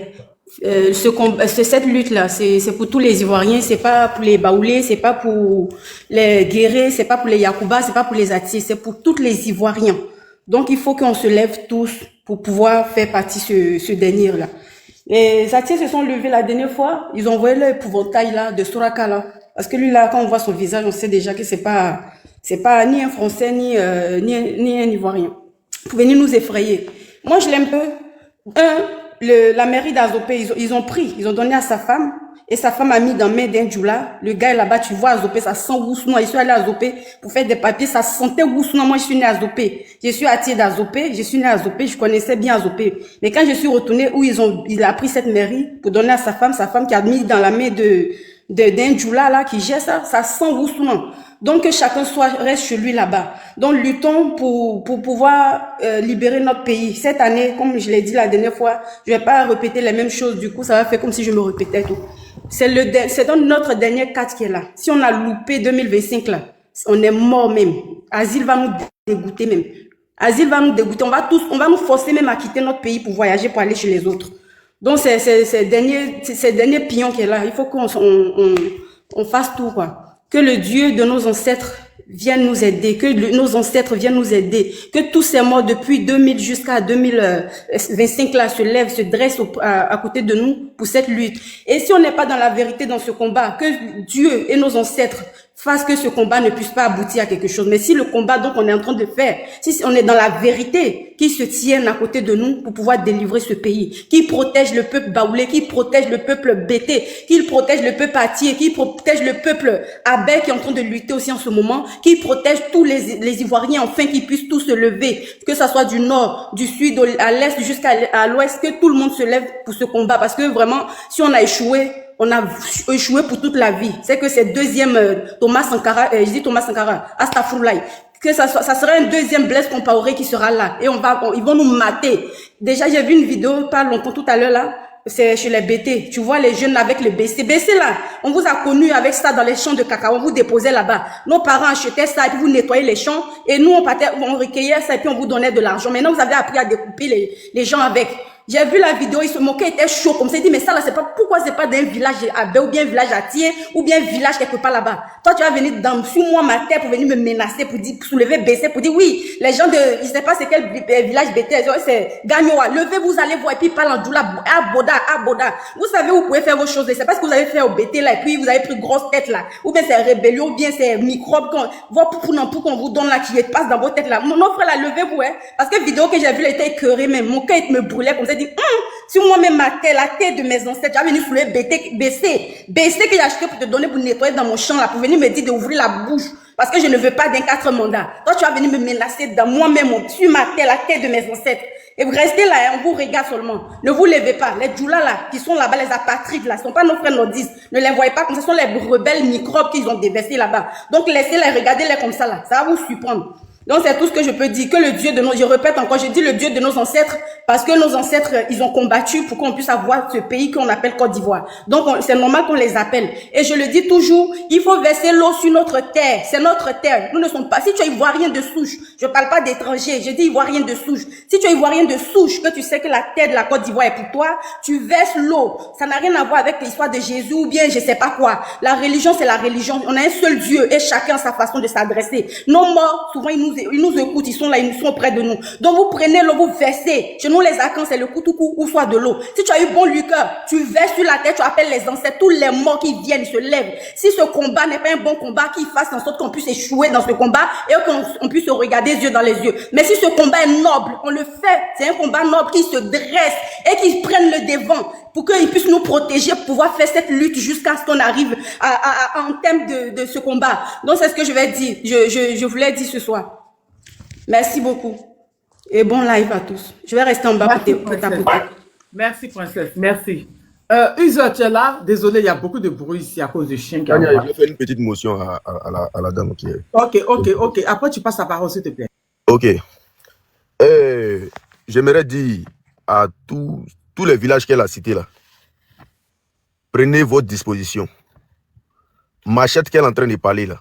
Cette lutte-là, c'est pour tous les Ivoiriens, c'est pas pour les Baoulés, c'est pas pour les Guérés, c'est pas pour les Yacouba, c'est pas pour les Atis, c'est pour tous les Ivoiriens. Donc, il faut qu'on se lève tous pour pouvoir faire partie ce dernier-là. Les Atis se sont levés la dernière fois, ils ont envoyé l'épouvantail là, de Soraka là. Parce que lui là, quand on voit son visage, on sait déjà que c'est pas ni un Français, ni un Ivoirien. Pour venir nous effrayer. Moi, je l'aime peu. La mairie d'Azopé, ils ont donné à sa femme, et sa femme a mis dans main d'un djoula. Le gars est là-bas, tu vois, Azopé, ça sent Woussouna. Ils sont allés à Azopé pour faire des papiers, ça sentait Woussouna. Moi, je suis née à Azopé. Je suis attirée d'Azopé, je suis née à Azopé, je connaissais bien Azopé. Mais quand je suis retournée où il a pris cette mairie pour donner à sa femme qui a mis dans la main d'un djoula là, qui gère ça sent Woussouna. Donc, que chacun reste chez lui là-bas. Donc, luttons pour pouvoir libérer notre pays. Cette année, comme je l'ai dit la dernière fois, je vais pas répéter les mêmes choses. Du coup, ça va faire comme si je me répétais tout. C'est donc notre dernier cadre qui est là. Si on a loupé 2025 là, on est mort même. Asile va nous dégoûter même. Asile va nous dégoûter. On va nous forcer même à quitter notre pays pour voyager, pour aller chez les autres. Donc, c'est dernier pion qui est là. Il faut qu'on fasse tout, quoi. Que le Dieu de nos ancêtres vienne nous aider, que nos ancêtres viennent nous aider, que tous ces morts depuis 2000 jusqu'à 2025 là se lèvent, se dressent à côté de nous pour cette lutte. Et si on n'est pas dans la vérité dans ce combat, que Dieu et nos ancêtres fassent que ce combat ne puisse pas aboutir à quelque chose. Mais si le combat donc on est en train de faire, si on est dans la vérité, qui se tiennent à côté de nous pour pouvoir délivrer ce pays, qui protège le peuple baoulé, qui protège le peuple bété, qui protège le peuple atié, qui protège le peuple abé qui est en train de lutter aussi en ce moment, qui protège tous les Ivoiriens enfin qui puissent tous se lever, que ça soit du nord, du sud, à l'est jusqu'à l'ouest, que tout le monde se lève pour ce combat. Parce que vraiment, si on a échoué, on a échoué pour toute la vie. C'est que c'est deuxième Thomas Sankara, je dis Thomas Sankara, Astafroulaye, que ça serait un deuxième Blaise Compaoré qui sera là. Et ils vont nous mater. Déjà, j'ai vu une vidéo pas longtemps tout à l'heure là, c'est chez les BT. Tu vois les jeunes avec le BC. BC là, on vous a connus avec ça dans les champs de cacao, on vous déposait là-bas. Nos parents achetaient ça et puis vous nettoyez les champs. Et nous, on recueillait ça et puis on vous donnait de l'argent. Maintenant, vous avez appris à découper les gens avec. J'ai vu la vidéo, il se moquait, il était chaud comme ça. Il dit, mais ça là, c'est pas, pourquoi c'est pas d'un village à ou bien un village à Thiers, ou bien un village quelque part là-bas. Toi, tu vas venir sur moi, ma terre, pour venir me menacer, pour soulever, baisser, pour dire, oui, les gens je sais pas c'est quel village BT, c'est Gagnoa. Levez, vous allez voir, et puis parle en doula, à Boda. Vous savez, vous pouvez faire vos choses. C'est pas ce que vous avez fait au BT là, et puis vous avez pris grosse tête là. Ou bien c'est rébellion, ou bien c'est microbe, pour qu'on vous donne là, qui passe dans vos têtes là. Mon frère là, levez-vous, hein. Parce que vidéo que j'ai vue, elle était écœurée même. Mon cœur, il me brûlait comme ça. Dit, si moi-même la terre de mes ancêtres, j'avais venu soulever BC que j'ai acheté pour te donner pour nettoyer dans mon champ là, pour venir me dire d'ouvrir la bouche, parce que je ne veux pas d'un 4 mandats. Toi, tu vas venir me menacer dans moi-même, sur ma terre, la terre de mes ancêtres. Et vous restez là, hein, on vous regarde seulement. Ne vous levez pas. Les djoulas là, qui sont là-bas, les apatrides là, ne sont pas nos frères nordistes. Ne les voyez pas comme ça, ce sont les rebelles microbes qu'ils ont déversés là-bas. Donc laissez-les, regardez-les comme ça là, ça va vous surprendre. Donc c'est tout ce que je peux dire, que le Dieu de nos, je répète encore, je dis le Dieu de nos ancêtres, parce que nos ancêtres, ils ont combattu pour qu'on puisse avoir ce pays qu'on appelle Côte d'Ivoire. Donc c'est normal qu'on les appelle. Et je le dis toujours, il faut verser l'eau sur notre terre, c'est notre terre. Nous ne sommes pas, si tu es ivoirien de souche, je parle pas d'étranger, je dis ivoirien de souche. Si tu es ivoirien de souche, que tu sais que la terre de la Côte d'Ivoire est pour toi, tu verses l'eau. Ça n'a rien à voir avec l'histoire de Jésus ou bien je sais pas quoi. La religion, c'est la religion. On a un seul Dieu et chacun a sa façon de s'adresser. Nos morts, souvent ils nous ils nous écoutent, ils sont là, ils sont près de nous. Donc vous prenez l'eau, vous versez. Chez nous, les arcans, c'est le koutoukou ou soit de l'eau. Si tu as eu bon liqueur, tu verses sur la tête, tu appelles les ancêtres, tous les morts qui viennent, ils se lèvent. Si ce combat n'est pas un bon combat, qu'il fasse en sorte qu'on puisse échouer dans ce combat et qu'on puisse se regarder les yeux dans les yeux. Mais si ce combat est noble, on le fait. C'est un combat noble qui se dresse et qui prenne le devant pour qu'ils puissent nous protéger, pour pouvoir faire cette lutte jusqu'à ce qu'on arrive en termes de ce combat. Donc c'est ce que je vais dire. Je voulais dire ce soir. Merci beaucoup. Et bon live à tous. Je vais rester en bas pour tapoter. Merci, princesse. Merci. Uzo, tu es là? Désolé, il y a beaucoup de bruit ici à cause du chien qui Tania, je vais faire une petite motion à la dame qui est. Ok. Après, tu passes la parole, s'il te plaît. Ok. J'aimerais dire à tous les villages qu'elle a cités là, prenez votre disposition. Machette qu'elle est en train de parler là,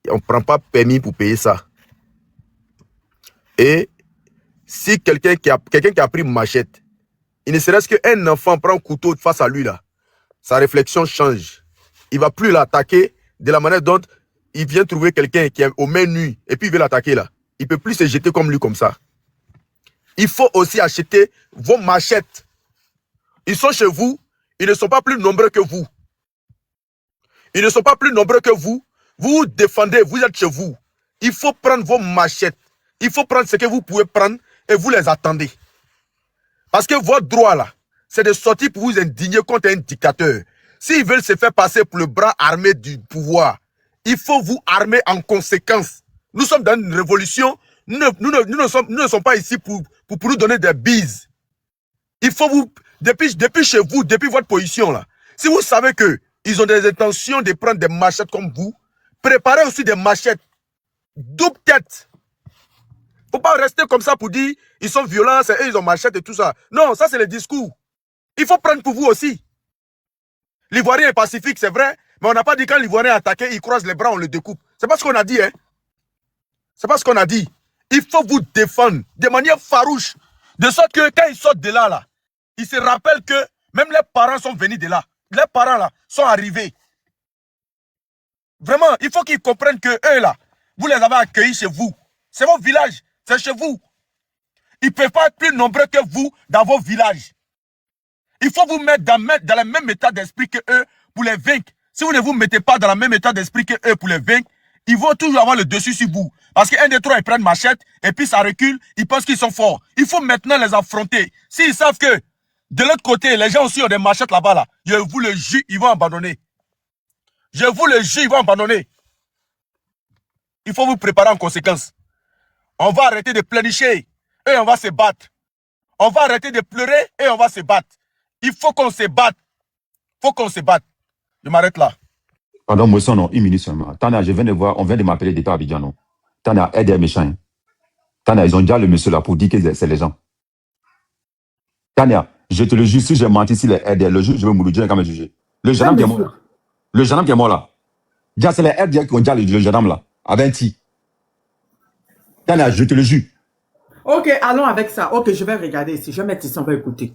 on ne prend pas permis pour payer ça. Et si quelqu'un qui a pris machette, il ne serait-ce qu'un enfant prend un couteau face à lui là, sa réflexion change. Il ne va plus l'attaquer de la manière dont il vient trouver quelqu'un qui est aux mains nues et puis il veut l'attaquer là. Il ne peut plus se jeter comme lui comme ça. Il faut aussi acheter vos machettes. Ils sont chez vous, ils ne sont pas plus nombreux que vous. Ils ne sont pas plus nombreux que vous. Vous vous défendez, vous êtes chez vous. Il faut prendre vos machettes. Il faut prendre ce que vous pouvez prendre et vous les attendez. Parce que votre droit là, c'est de sortir pour vous indigner contre un dictateur. S'ils veulent se faire passer pour le bras armé du pouvoir, il faut vous armer en conséquence. Nous sommes dans une révolution. Nous ne sommes pas ici pour nous donner des bises. Il faut vous, depuis chez vous, depuis votre position là, si vous savez qu'ils ont des intentions de prendre des machettes comme vous, préparez aussi des machettes. Double tête. Faut pas rester comme ça pour dire ils sont violents, c'est eux, ils ont machette et tout ça. Non, ça c'est le discours. Il faut prendre pour vous aussi. L'Ivoirien est pacifique, c'est vrai, mais on n'a pas dit quand l'Ivoirien est attaqué, il croise les bras, on le découpe. C'est pas ce qu'on a dit, hein. C'est pas ce qu'on a dit. Il faut vous défendre de manière farouche. De sorte que quand ils sortent de là, ils se rappellent que même les parents sont venus de là. Les parents là sont arrivés. Vraiment, il faut qu'ils comprennent que eux là, vous les avez accueillis chez vous. C'est vos villages, c'est chez vous. Ils ne peuvent pas être plus nombreux que vous dans vos villages. Il faut vous mettre dans le même état d'esprit que eux pour les vaincre. Si vous ne vous mettez pas dans le même état d'esprit que eux pour les vaincre, ils vont toujours avoir le dessus sur vous. Parce qu'un des trois, ils prennent machette et puis ça recule, ils pensent qu'ils sont forts. Il faut maintenant les affronter. S'ils savent que de l'autre côté, les gens aussi ont des machettes là-bas, là, je vous le jure, ils vont abandonner. Je vous le jure, ils vont abandonner. Il faut vous préparer en conséquence. On va arrêter de pleurnicher et on va se battre. On va arrêter de pleurer et on va se battre. Il faut qu'on se batte. Il faut qu'on se batte. Je m'arrête là. Pardon, moi, non, une minute seulement. Tana, je viens de voir, on vient de m'appeler d'État Abidjan, non. Tana, aide les méchants. Tana, ils ont déjà le monsieur là pour dire que c'est les gens. Tania, je te le jure, si j'ai menti, si les aides, le juge, je vais me dire quand même juger. Le gendarme qui est mort là. Le gendarme qui est mort là. Déjà, c'est les aides qui ont déjà le gendarme là. À 20. Tania, je te le jure. Ok, allons avec ça. Ok, je vais regarder ici. Je vais mettre ici, on va écouter.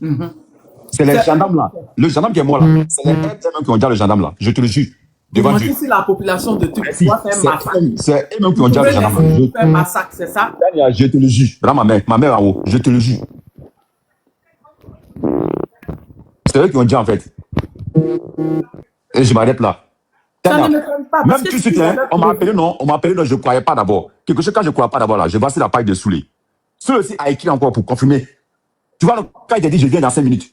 C'est les gendarmes là. Le gendarme qui est mort là. C'est les aides qui ont déjà le gendarme là. Je te le jure. Devant Dieu. Si la population de tout c'est eux-mêmes qui ont déjà le gendarme. Un massacre, c'est ça? Tania, je te le jure. Vraiment, ma mère en haut, je te le jure. C'est eux qui ont dit en fait. Et je m'arrête là. Tania, même tout de suite, on m'a appelé, non, je ne croyais pas d'abord. Quelque chose quand je ne croyais pas d'abord là, je vais sur la page de Soulé. Celui-ci a écrit encore pour confirmer. Tu vois, quand il t'a dit je viens dans 5 minutes.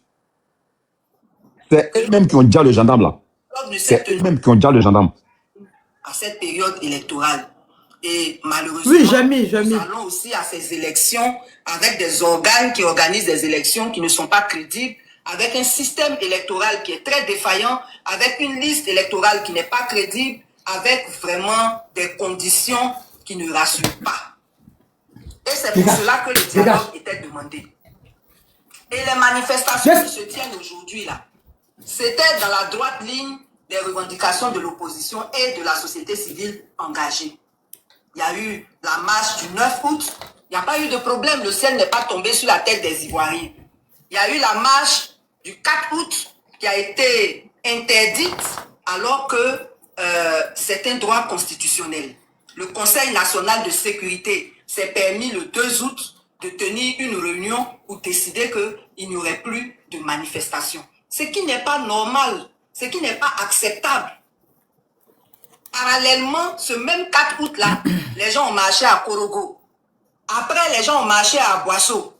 C'est eux-mêmes qui ont déjà le gendarme là. C'est eux-mêmes qui ont déjà le gendarme. À cette période électorale. Et malheureusement, oui, nous allons aussi à ces élections avec des organes qui organisent des élections qui ne sont pas crédibles, avec un système électoral qui est très défaillant, avec une liste électorale qui n'est pas crédible, avec vraiment des conditions qui ne rassurent pas. Et c'est pour cela que le dialogue était demandé. Et les manifestations qui se tiennent aujourd'hui là, c'était dans la droite ligne des revendications de l'opposition et de la société civile engagée. Il y a eu la marche du 9 août, il n'y a pas eu de problème, le ciel n'est pas tombé sur la tête des Ivoiriens. Il y a eu la marche du 4 août qui a été interdite alors que c'est un droit constitutionnel. le Conseil national de sécurité s'est permis le 2 août de tenir une réunion pour décider qu'il n'y aurait plus de manifestation. Ce qui n'est pas normal, ce qui n'est pas acceptable. Parallèlement, ce même 4 août-là, les gens ont marché à Korogo. Après, les gens ont marché à Boisseau.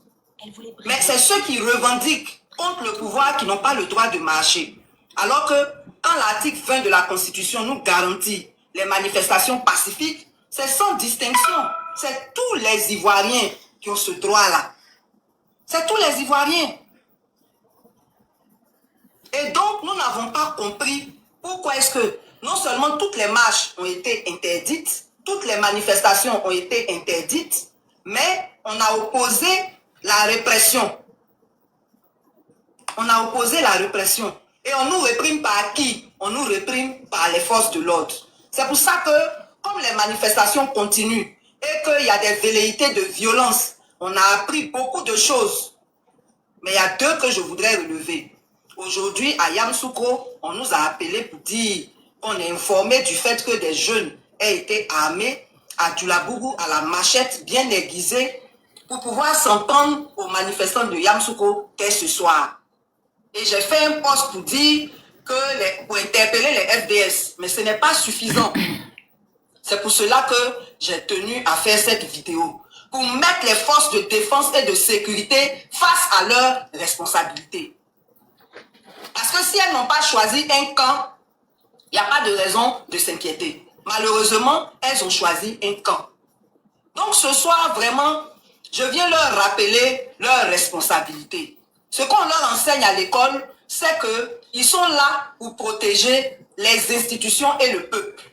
Mais c'est ceux qui revendiquent contre le pouvoir qui n'ont pas le droit de marcher. Alors que quand l'article 20 de la Constitution nous garantit les manifestations pacifiques, c'est sans distinction. C'est tous les Ivoiriens qui ont ce droit-là. C'est tous les Ivoiriens. Et donc, nous n'avons pas compris pourquoi est-ce que non seulement toutes les marches ont été interdites, toutes les manifestations ont été interdites, mais on a opposé la répression. On a opposé la répression. Et on nous réprime par qui? On nous réprime par les forces de l'ordre. C'est pour ça que, comme les manifestations continuent et qu'il y a des velléités de violence, on a appris beaucoup de choses. Mais il y a 2 que je voudrais relever. Aujourd'hui, à Yamoussoukro, on nous a appelés pour dire qu'on est informé du fait que des jeunes aient été armés à Dulabougou, à la machette bien aiguisée, pour pouvoir s'en prendre aux manifestants de Yamoussoukro dès ce soir. Et j'ai fait un post pour dire pour interpeller les FDS, mais ce n'est pas suffisant. C'est pour cela que j'ai tenu à faire cette vidéo, pour mettre les forces de défense et de sécurité face à leurs responsabilités. Parce que si elles n'ont pas choisi un camp, il n'y a pas de raison de s'inquiéter. Malheureusement, elles ont choisi un camp. Donc ce soir, vraiment, je viens leur rappeler leurs responsabilités. Ce qu'on leur enseigne à l'école, c'est qu'ils sont là pour protéger les institutions et le peuple.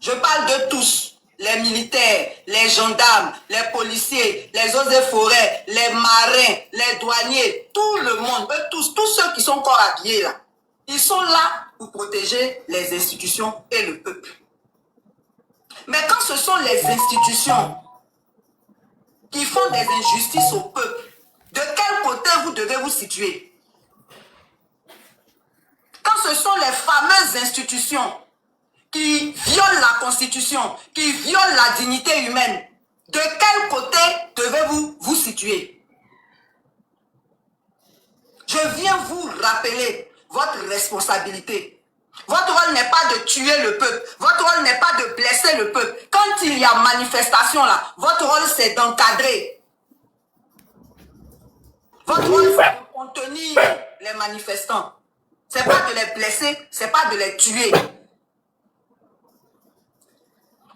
Je parle de tous, les militaires, les gendarmes, les policiers, les eaux et forêts, les marins, les douaniers, tout le monde, eux tous ceux qui sont encore habillés là, ils sont là pour protéger les institutions et le peuple. Mais quand ce sont les institutions qui font des injustices au peuple, de quel côté vous devez vous situer? Quand ce sont les fameuses institutions qui violent la Constitution, qui violent la dignité humaine, de quel côté devez-vous vous situer? Je viens vous rappeler votre responsabilité. Votre rôle n'est pas de tuer le peuple. Votre rôle n'est pas de blesser le peuple. Quand il y a manifestation là, votre rôle c'est d'encadrer. Votre rôle c'est de contenir les manifestants. C'est pas de les blesser, c'est pas de les tuer.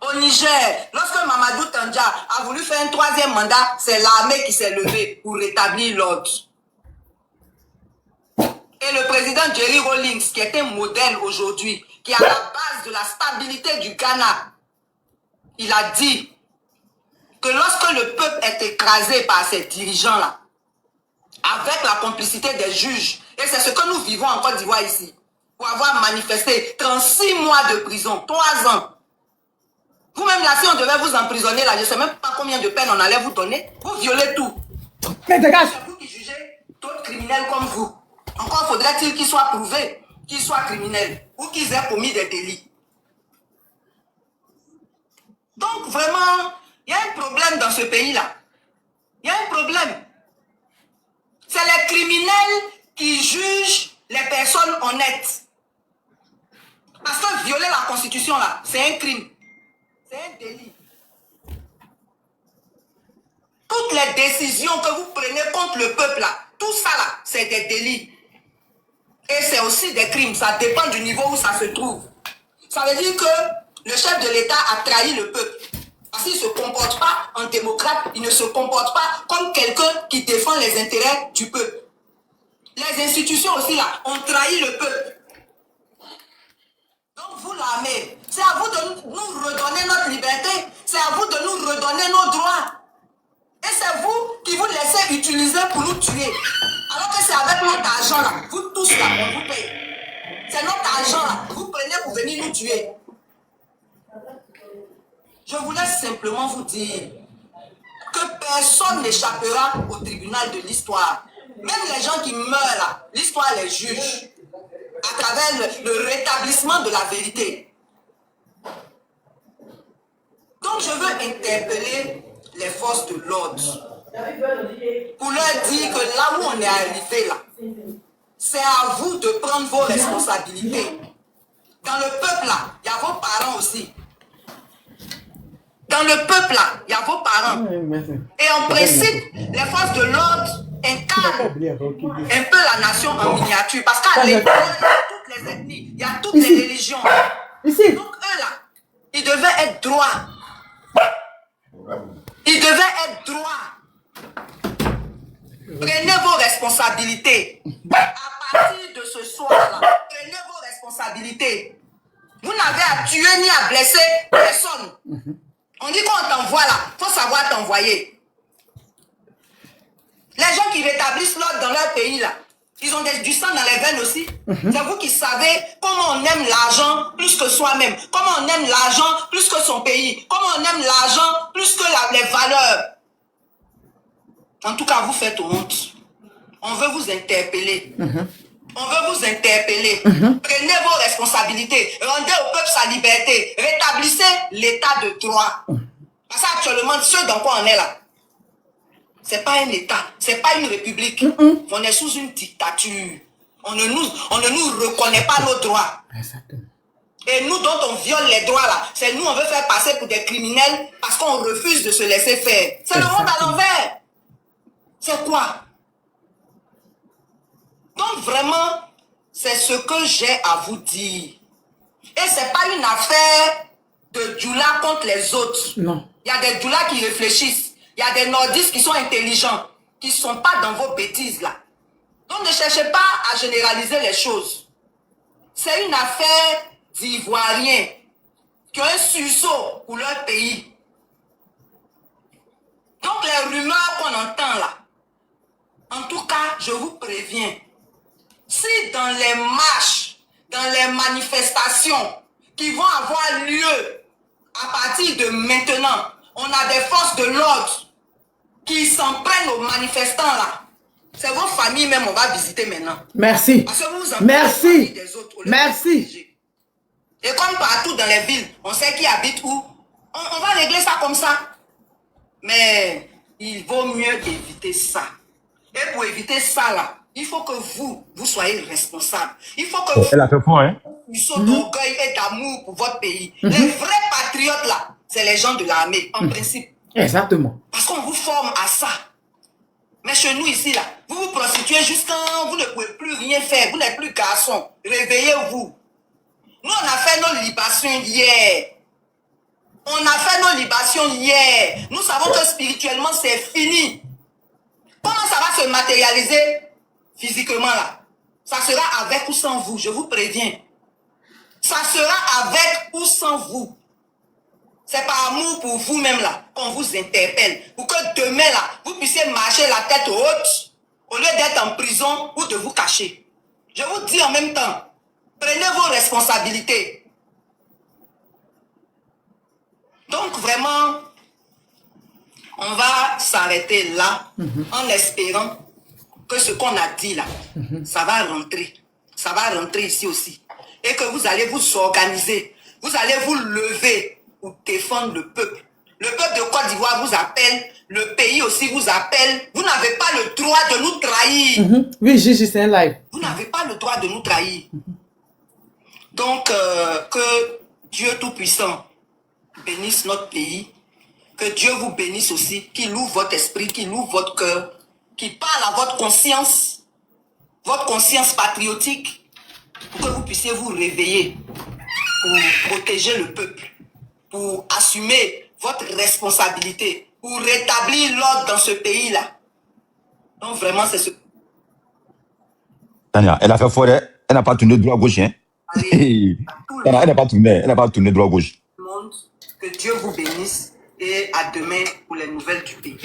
Au Niger, lorsque Mamadou Tandja a voulu faire un 3e mandat, c'est l'armée qui s'est levée pour rétablir l'ordre. Et le président Jerry Rawlings, qui est un modèle aujourd'hui, qui est à la base de la stabilité du Ghana, il a dit que lorsque le peuple est écrasé par ces dirigeants-là, avec la complicité des juges, et c'est ce que nous vivons en Côte d'Ivoire ici, pour avoir manifesté 36 mois de prison, 3 ans. Vous-même là, si on devait vous emprisonner là, je ne sais même pas combien de peines on allait vous donner, vous violez tout. Mais dégage! C'est vous qui jugez d'autres criminels comme vous. Encore faudrait-il qu'ils soient prouvés, qu'ils soient criminels, ou qu'ils aient commis des délits. Donc vraiment, il y a un problème dans ce pays-là. Il y a un problème. C'est les criminels qui jugent les personnes honnêtes. Parce que violer la Constitution, là, c'est un crime. C'est un délit. Toutes les décisions que vous prenez contre le peuple, là, tout ça, là, c'est des délits. Et c'est aussi des crimes. Ça dépend du niveau où ça se trouve. Ça veut dire que le chef de l'État a trahi le peuple. Parce qu'il ne se comporte pas en démocrate, il ne se comporte pas comme quelqu'un qui défend les intérêts du peuple. Les institutions aussi, là, ont trahi le peuple. Donc vous, l'armée, c'est à vous de nous redonner notre liberté, c'est à vous de nous redonner nos droits. Et c'est vous qui vous laissez utiliser pour nous tuer. Alors que c'est avec notre argent là, vous tous là, on vous paye. C'est notre argent là, vous prenez pour venir nous tuer. Je voulais simplement vous dire que personne n'échappera au tribunal de l'histoire. Même les gens qui meurent là, l'histoire les juge à travers le rétablissement de la vérité. Donc je veux interpeller les forces de l'ordre pour leur dire que là où on est arrivé là, c'est à vous de prendre vos responsabilités. Dans le peuple là, il y a vos parents aussi. Dans le peuple là, il y a vos parents. Et en principe, les forces de l'ordre incarnent un peu la nation en miniature. Parce qu'à l'école, il y a toutes les ethnies, il y a toutes les religions. Donc eux là, ils devaient être droits. Ils devaient être droits. Prenez vos responsabilités. À partir de ce soir-là, prenez vos responsabilités. Vous n'avez à tuer ni à blesser personne. On dit qu'on t'envoie là, il faut savoir t'envoyer. Les gens qui rétablissent l'ordre dans leur pays là, ils ont du sang dans les veines aussi. C'est vous qui savez comment on aime l'argent plus que soi-même. Comment on aime l'argent plus que son pays. Comment on aime l'argent plus que les valeurs. En tout cas, vous faites honte. On veut vous interpeller. On veut vous interpeller. Prenez vos responsabilités. Rendez au peuple sa liberté. Rétablissez l'état de droit. Parce qu'actuellement, ce dans quoi on est là, c'est pas un état, c'est pas une république. On est sous une dictature. On ne nous reconnaît pas nos droits. Et nous dont on viole les droits là, c'est nous on veut faire passer pour des criminels parce qu'on refuse de se laisser faire. C'est le monde à l'envers. C'est quoi? Donc vraiment, c'est ce que j'ai à vous dire. Et c'est pas une affaire de Djoula contre les autres. Non. Il y a des Djoula qui réfléchissent. Il y a des nordistes qui sont intelligents, qui ne sont pas dans vos bêtises là. Donc ne cherchez pas à généraliser les choses. C'est une affaire d'Ivoiriens qui ont un sursaut pour leur pays. Donc les rumeurs qu'on entend là, en tout cas, je vous préviens, si dans les marches, dans les manifestations qui vont avoir lieu à partir de maintenant, on a des forces de l'ordre qui s'en prennent aux manifestants là, c'est vos familles même on va visiter maintenant. Merci. Parce que vous en Merci. des autres, Merci. et comme partout dans les villes, on sait qui habite où, on va régler ça comme ça. Mais il vaut mieux éviter ça. Et pour éviter ça là, il faut que vous soyez responsable. Il faut que Elle a fait fort, hein? vous soyez d'orgueil et d'amour pour votre pays. Les vrais patriotes là, c'est les gens de l'armée, en principe. Exactement. Parce qu'on vous forme à ça. Mais chez nous ici là, vous vous prostituez jusqu'à vous ne pouvez plus rien faire. Vous n'êtes plus garçon. Réveillez-vous. Nous on a fait nos libations hier. On a fait nos libations hier. Nous savons que spirituellement c'est fini. Comment ça va se matérialiser physiquement là? Ça sera avec ou sans vous, je vous préviens. Ça sera avec ou sans vous. C'est par amour pour vous-même là qu'on vous interpelle. Pour que demain là, vous puissiez marcher la tête haute au lieu d'être en prison ou de vous cacher. Je vous dis en même temps, prenez vos responsabilités. Donc vraiment, on va s'arrêter là en espérant que ce qu'on a dit là, ça va rentrer. Ça va rentrer ici aussi. Et que vous allez vous organiser. Vous allez vous lever pour défendre le peuple. Le peuple de Côte d'Ivoire vous appelle. Le pays aussi vous appelle. Vous n'avez pas le droit de nous trahir. Oui, Gigi, c'est un live. Vous n'avez pas le droit de nous trahir. Donc, que Dieu Tout-Puissant bénisse notre pays. Que Dieu vous bénisse aussi. Qu'il ouvre votre esprit, qu'il ouvre votre cœur. Qu'il parle à votre conscience patriotique. Pour que vous puissiez vous réveiller. Pour protéger le peuple. Pour assumer votre responsabilité. Pour rétablir l'ordre dans ce pays-là. Donc vraiment, c'est ce... Tania, elle a fait fort, elle n'a pas tourné droit-gauche. Hein? Tania, elle n'a pas tourné droit-gauche. Que Dieu vous bénisse et à demain pour les nouvelles du pays.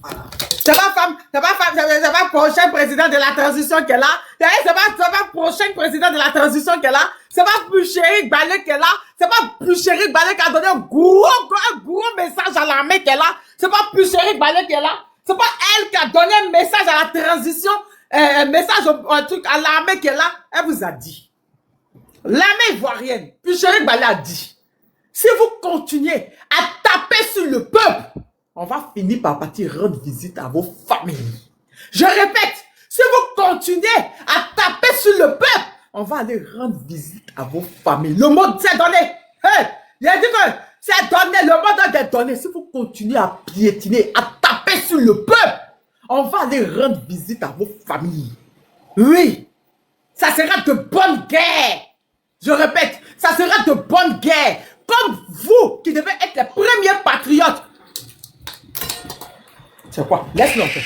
Voilà. C'est pas prochain président de la transition qu'elle a. C'est pas prochain président de la transition qu'elle a. C'est pas plus Chéri Balé qu'elle a. C'est pas plus Chéri Balé qui a donné un gros message à l'armée qu'elle a. C'est pas plus Chéri Balé qu'elle a. C'est pas elle qui a donné un message à la transition, un message un truc à l'armée qu'elle a. Elle vous a dit. L'armée ivoirienne, plus Chéri Balé a dit. Si vous continuez à taper sur le peuple, on va finir par partir rendre visite à vos familles. Je répète, si vous continuez à taper sur le peuple, on va aller rendre visite à vos familles. Le mot c'est donné. Hey, il a dit que c'est donné, le mot est donné. Si vous continuez à piétiner, à taper sur le peuple, on va aller rendre visite à vos familles. Oui, ça sera de bonne guerre. Je répète, ça sera de bonne guerre. Comme vous qui devez être les premiers patriotes. C'est quoi? Laisse-le en fait.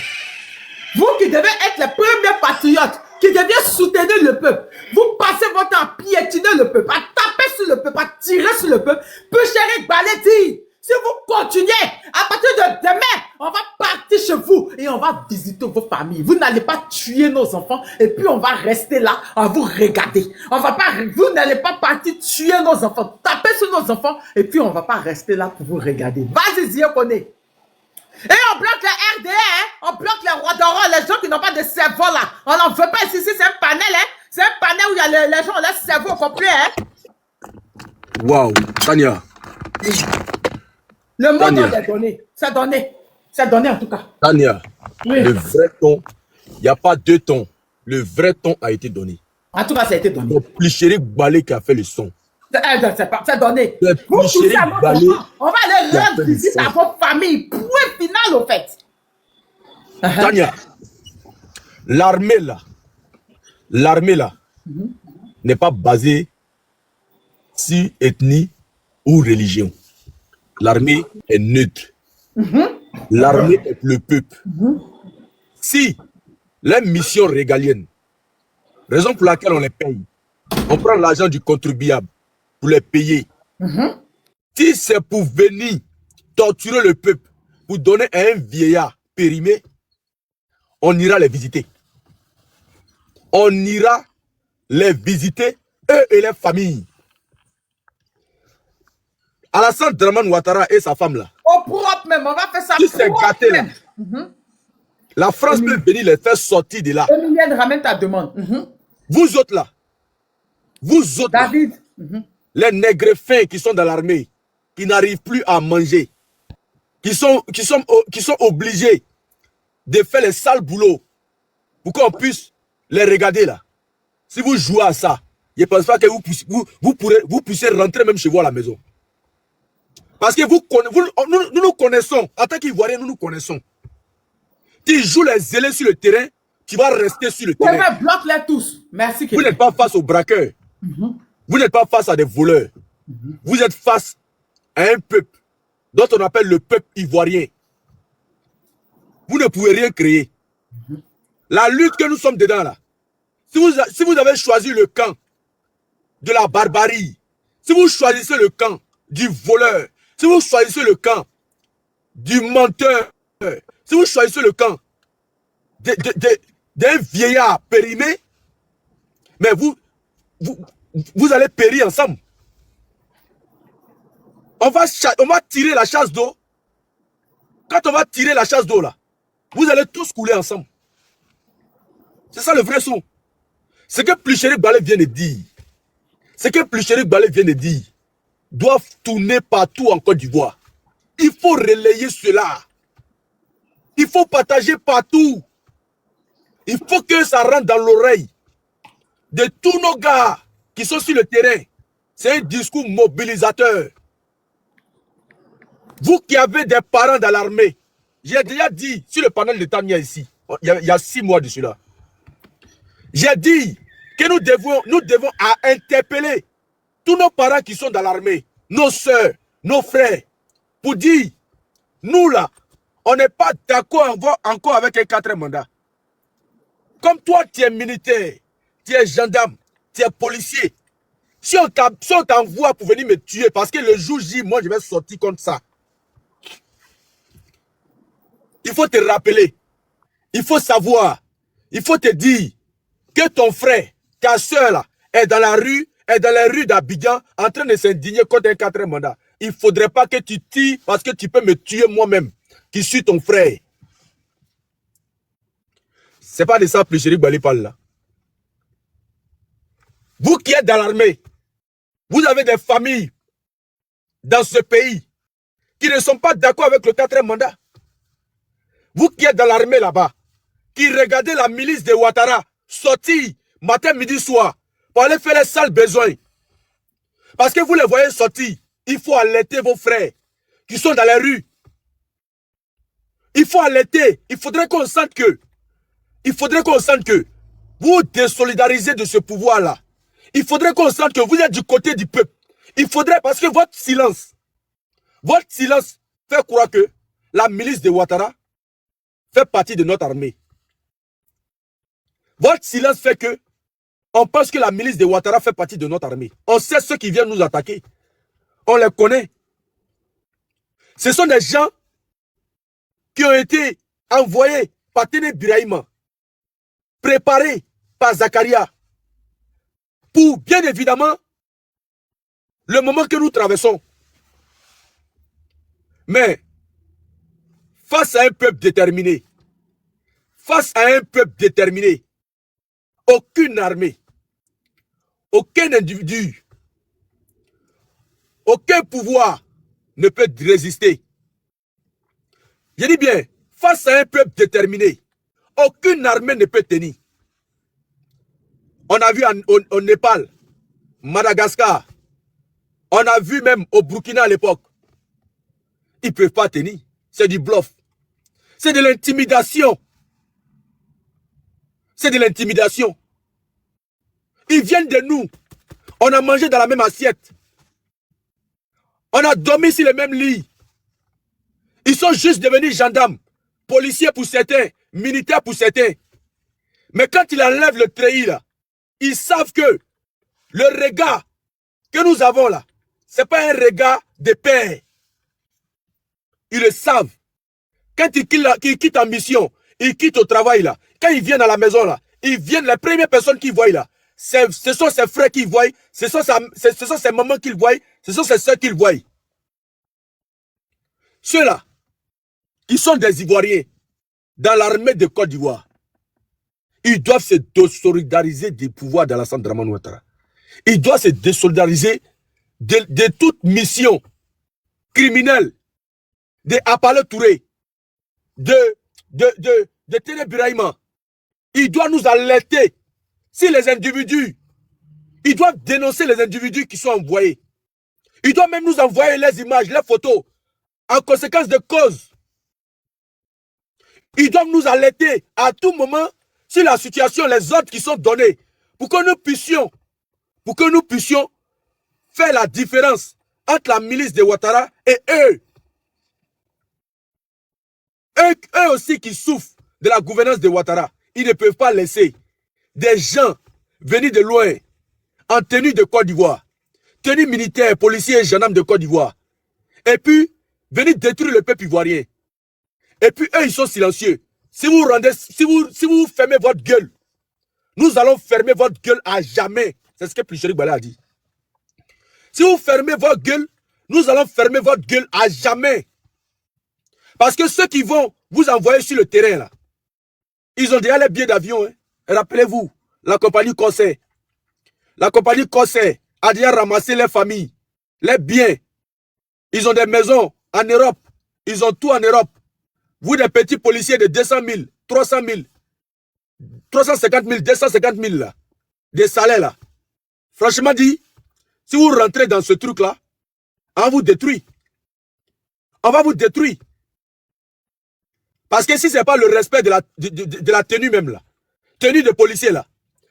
Vous qui devez être les premiers patriotes, qui devez soutenir le peuple, vous passez votre temps à piétiner le peuple, à taper sur le peuple, à tirer sur le peuple. Chéri Balé dit, si vous continuez, à partir de demain, on va partir chez vous et on va visiter vos familles. Vous n'allez pas tuer nos enfants et puis on va rester là à vous regarder. Vous n'allez pas partir tuer nos enfants, taper sur nos enfants et puis on va pas rester là pour vous regarder. Vas-y, Ziyokone. Et on bloque la RDA, hein? On bloque les rois d'or, les gens qui n'ont pas de cerveau là. On n'en veut pas ici, c'est un panel, hein? C'est un panel où il y a les gens, leur cerveau au complet, hein? Waouh, Tania. Le monde est donné. C'est donné. C'est donné en tout cas. Tania, oui. Le vrai ton, il n'y a pas deux tons. Le vrai ton a été donné. En tout cas, ça a été donné. C'est Plichéri Balé qui a fait le son. C'est donné. Vous touchez à notre enfant. On va aller rendre visite à vos familles. Point final, au fait. Tania, l'armée là, n'est pas basée sur ethnie ou religion. L'armée est neutre. L'armée est le peuple. Si les missions régaliennes, raison pour laquelle on les paye, on prend l'argent du contribuable pour les payer. Si c'est pour venir torturer le peuple, pour donner à un vieillard périmé, on ira les visiter. On ira les visiter, eux et leurs familles. Alassane Draman Ouattara et sa femme là. Au propre même, on va faire ça. Qui s'est gâté là. La France peut venir les faire sortir de là. Emilienne, ramène ta demande. Vous autres là. Vous autres David. là. Les nègres fins qui sont dans l'armée, qui n'arrivent plus à manger, qui sont obligés de faire les sales boulots pour qu'on puisse les regarder là. Si vous jouez à ça, je ne pense pas que vous puissiez rentrer même chez vous à la maison. Parce que nous nous connaissons. En tant qu'Ivoiriens, nous nous connaissons. Tu joues les zélés sur le terrain, tu vas rester sur le terrain. Bloque-les tous. Merci. Vous n'êtes pas face aux braqueurs. Vous n'êtes pas face à des voleurs. Vous êtes face à un peuple dont on appelle le peuple ivoirien. Vous ne pouvez rien créer. La lutte que nous sommes dedans là, si vous avez choisi le camp de la barbarie, si vous choisissez le camp du voleur, si vous choisissez le camp du menteur, si vous choisissez le camp d'un vieillard périmé, mais vous allez périr ensemble. On va tirer la chasse d'eau. Quand on va tirer la chasse d'eau là, vous allez tous couler ensemble. C'est ça le vrai son. Ce que Plichéri Balé vient de dire, doivent tourner partout en Côte d'Ivoire. Il faut relayer cela. Il faut partager partout. Il faut que ça rentre dans l'oreille de tous nos gars qui sont sur le terrain. C'est un discours mobilisateur. Vous qui avez des parents dans l'armée, j'ai déjà dit sur le panel de Tania ici, il y a 6 mois de cela. J'ai dit que nous devons interpeller tous nos parents qui sont dans l'armée, nos soeurs, nos frères, pour dire, nous là, on n'est pas d'accord encore avec un 4e mandat. Comme toi, tu es militaire, tu es gendarme, tu es policier. Si on t'envoie pour venir me tuer, parce que le jour J, moi je vais sortir contre ça. Il faut te rappeler, il faut savoir, il faut te dire que ton frère, ta soeur là, est dans la rue, est dans les rues d'Abidjan en train de s'indigner contre un 4e mandat. Il ne faudrait pas que tu tires parce que tu peux me tuer moi-même, qui suis ton frère. C'est pas de ça que Plichéri Balé parle là. Vous qui êtes dans l'armée, vous avez des familles dans ce pays qui ne sont pas d'accord avec le 4e mandat. Vous qui êtes dans l'armée là-bas, qui regardez la milice de Ouattara sortir matin, midi, soir pour aller faire les sales besoins. Parce que vous les voyez sortir, il faut alerter vos frères qui sont dans les rues. Il faut alerter. Il faudrait qu'on sente que vous désolidarisez de ce pouvoir-là. Il faudrait qu'on sente que vous êtes du côté du peuple. Il faudrait, parce que votre silence fait croire que la milice de Ouattara fait partie de notre armée. Votre silence fait que on pense que la milice de Ouattara fait partie de notre armée. On sait ceux qui viennent nous attaquer. On les connaît. Ce sont des gens qui ont été envoyés par Téné Birahima, préparés par Zakaria, pour bien évidemment le moment que nous traversons. Mais face à un peuple déterminé, aucune armée, aucun individu, aucun pouvoir ne peut résister. Je dis bien, face à un peuple déterminé, aucune armée ne peut tenir. On a vu au Népal, Madagascar, on a vu même au Burkina à l'époque. Ils ne peuvent pas tenir. C'est du bluff. C'est de l'intimidation. C'est de l'intimidation. Ils viennent de nous. On a mangé dans la même assiette. On a dormi sur les mêmes lits. Ils sont juste devenus gendarmes, policiers pour certains, militaires pour certains. Mais quand ils enlèvent le treillis là, ils savent que le regard que nous avons là, ce n'est pas un regard de père. Ils le savent. Quand ils quittent en mission, ils quittent au travail là. Quand ils viennent à la maison là, ils viennent, les premières personnes qu'ils voient là, ce sont ses frères qu'ils voient, ce sont ses mamans qu'ils voient, ce sont ses soeurs qu'ils voient. Ceux-là, qui sont des Ivoiriens, dans l'armée de Côte d'Ivoire, ils doivent se désolidariser du pouvoir d'Alassane Dramane Ouattara. Ils doivent se désolidariser de toute mission criminelle, de Apale Touré, de Téné Birahima. Ils doivent nous alerter si les individus, ils doivent dénoncer les individus qui sont envoyés. Ils doivent même nous envoyer les images, les photos, en conséquence de cause. Ils doivent nous alerter à tout moment sur la situation, les ordres qui sont donnés, pour que nous puissions faire la différence entre la milice de Ouattara et eux. Eux aussi qui souffrent de la gouvernance de Ouattara. Ils ne peuvent pas laisser des gens venus de loin, en tenue de Côte d'Ivoire, tenue militaire, policiers et gendarmes de Côte d'Ivoire, et puis venir détruire le peuple ivoirien. Et puis eux, ils sont silencieux. Si vous fermez votre gueule, nous allons fermer votre gueule à jamais. C'est ce que Plicherik Bala a dit. Si vous fermez votre gueule, nous allons fermer votre gueule à jamais. Parce que ceux qui vont vous envoyer sur le terrain, là, ils ont déjà les billets d'avion. Hein. Rappelez-vous, la compagnie Conseil. La compagnie Conseil a déjà ramassé les familles, les biens. Ils ont des maisons en Europe. Ils ont tout en Europe. Vous, des petits policiers de 200 000, 300 000, 350 000, 250 000, là, des salaires, là. Franchement dit, si vous rentrez dans ce truc-là, on vous détruit. On va vous détruire. Parce que si ce n'est pas le respect de la tenue même, là, tenue de policier, là,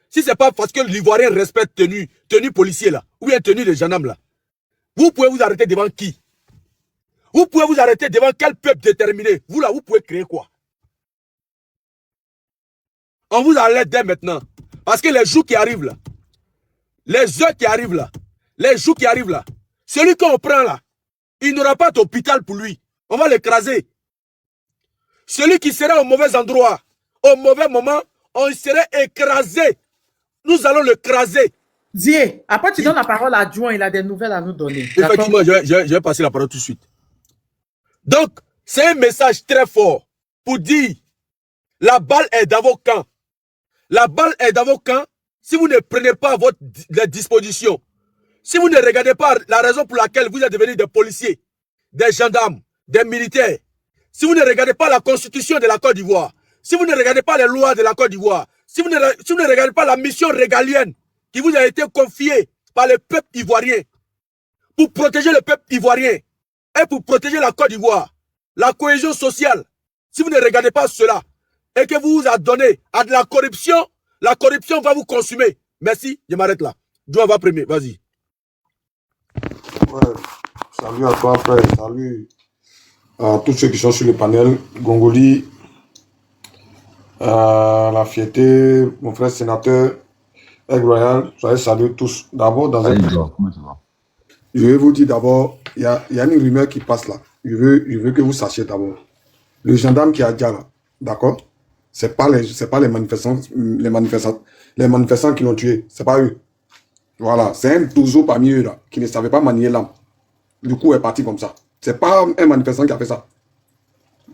si ce n'est pas parce que l'Ivoirien respecte tenue policier, là, ou bien tenue de gendarme, là, vous pouvez vous arrêter devant qui? Vous pouvez vous arrêter devant quel peuple déterminé? Vous là, vous pouvez créer quoi? On vous alerte dès maintenant. Parce que les jours qui arrivent là, les heures qui arrivent là, les jours qui arrivent là, celui qu'on prend là, il n'aura pas d'hôpital pour lui. On va l'écraser. Celui qui sera au mauvais endroit, au mauvais moment, on serait écrasé. Nous allons l'écraser. Dieu, après tu donnes la parole à adjoint, il a des nouvelles à nous donner. Effectivement, je vais passer la parole tout de suite. Donc, c'est un message très fort pour dire, la balle est dans vos camps. La balle est dans vos camps si vous ne prenez pas les dispositions. Si vous ne regardez pas la raison pour laquelle vous êtes devenus des policiers, des gendarmes, des militaires, si vous ne regardez pas la constitution de la Côte d'Ivoire, si vous ne regardez pas les lois de la Côte d'Ivoire, si vous ne regardez pas la mission régalienne qui vous a été confiée par le peuple ivoirien pour protéger le peuple ivoirien et pour protéger la Côte d'Ivoire, la cohésion sociale, si vous ne regardez pas cela et que vous vous adonnez à de la corruption va vous consumer. Merci, je m'arrête là. Dieu va premier, vas-y. Ouais. Salut à toi, frère. Salut à tous ceux qui sont sur le panel. Gongoli, la Fierté, mon frère sénateur, Aigle Royal, soyez salués tous. D'abord, dans un... Je vais vous dire d'abord, il y a une rumeur qui passe là. Je veux que vous sachiez d'abord. Le gendarme qui a dit là, d'accord? C'est pas les manifestants qui l'ont tué. C'est pas eux. Voilà, c'est un douzo parmi eux là, qui ne savait pas manier l'âme. Du coup, est parti comme ça. C'est pas un manifestant qui a fait ça.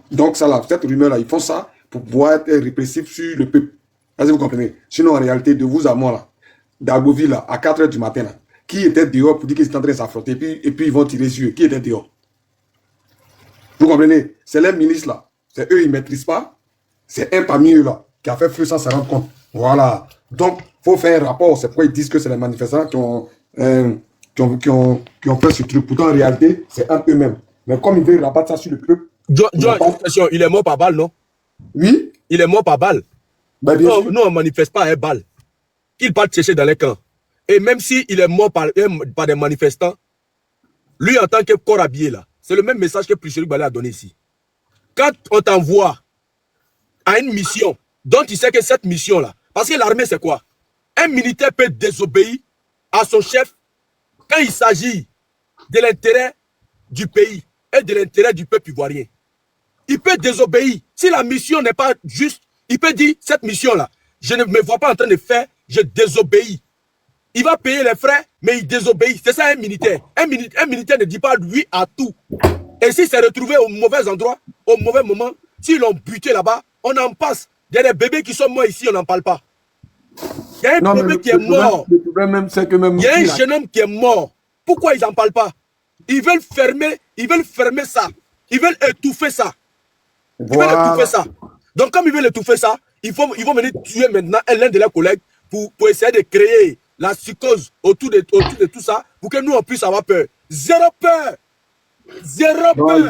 Donc, ça là, cette rumeur là, ils font ça pour pouvoir être répressifs sur le peuple. Est-ce que vous comprenez? Sinon, en réalité, de vous à moi là, d'Agoville là, à 4 h du matin là, qui était dehors pour dire qu'ils étaient en train de s'affronter et puis ils vont tirer sur eux? Qui était dehors? Vous comprenez? C'est les milices là. C'est eux, ils ne maîtrisent pas. C'est un parmi eux là qui a fait feu sans se rendre compte. Voilà. Donc, il faut faire un rapport. C'est pourquoi ils disent que c'est les manifestants qui ont fait ce truc. Pourtant, en réalité, c'est un eux-mêmes. Mais comme ils veulent rabattre ça sur le peuple. Il est mort par balle, non? Oui. Il est mort par balle. Ben, nous, on ne manifeste pas à balle. Qu'il parte chercher dans les camps. Et même s'il est mort par des manifestants, lui, en tant que corps habillé, là, c'est le même message que Priscilla Balé a donné ici. Quand on t'envoie à une mission, dont tu sais que cette mission-là, parce que l'armée, c'est quoi? Un militaire peut désobéir à son chef quand il s'agit de l'intérêt du pays et de l'intérêt du peuple ivoirien. Il peut désobéir. Si la mission n'est pas juste, il peut dire, cette mission-là, je ne me vois pas en train de faire, je désobéis. Il va payer les frais, mais il désobéit. C'est ça un militaire. Un militaire ne dit pas oui à tout. Et s'il s'est retrouvé au mauvais endroit, au mauvais moment, s'ils l'ont buté là-bas, on en passe. Il y a des bébés qui sont morts ici, on n'en parle pas. Il y a un bébé qui est mort. Le problème même, c'est que même... Il y a un jeune homme qui est mort. Pourquoi ils n'en parlent pas? Ils veulent fermer ça. Ils veulent étouffer ça. Ils veulent étouffer ça. Donc, comme ils veulent étouffer ça, ils vont venir tuer maintenant l'un de leurs collègues pour essayer de créer la psychose autour de tout ça, pour que nous, on puisse avoir peur. Zéro peur. Zéro peur.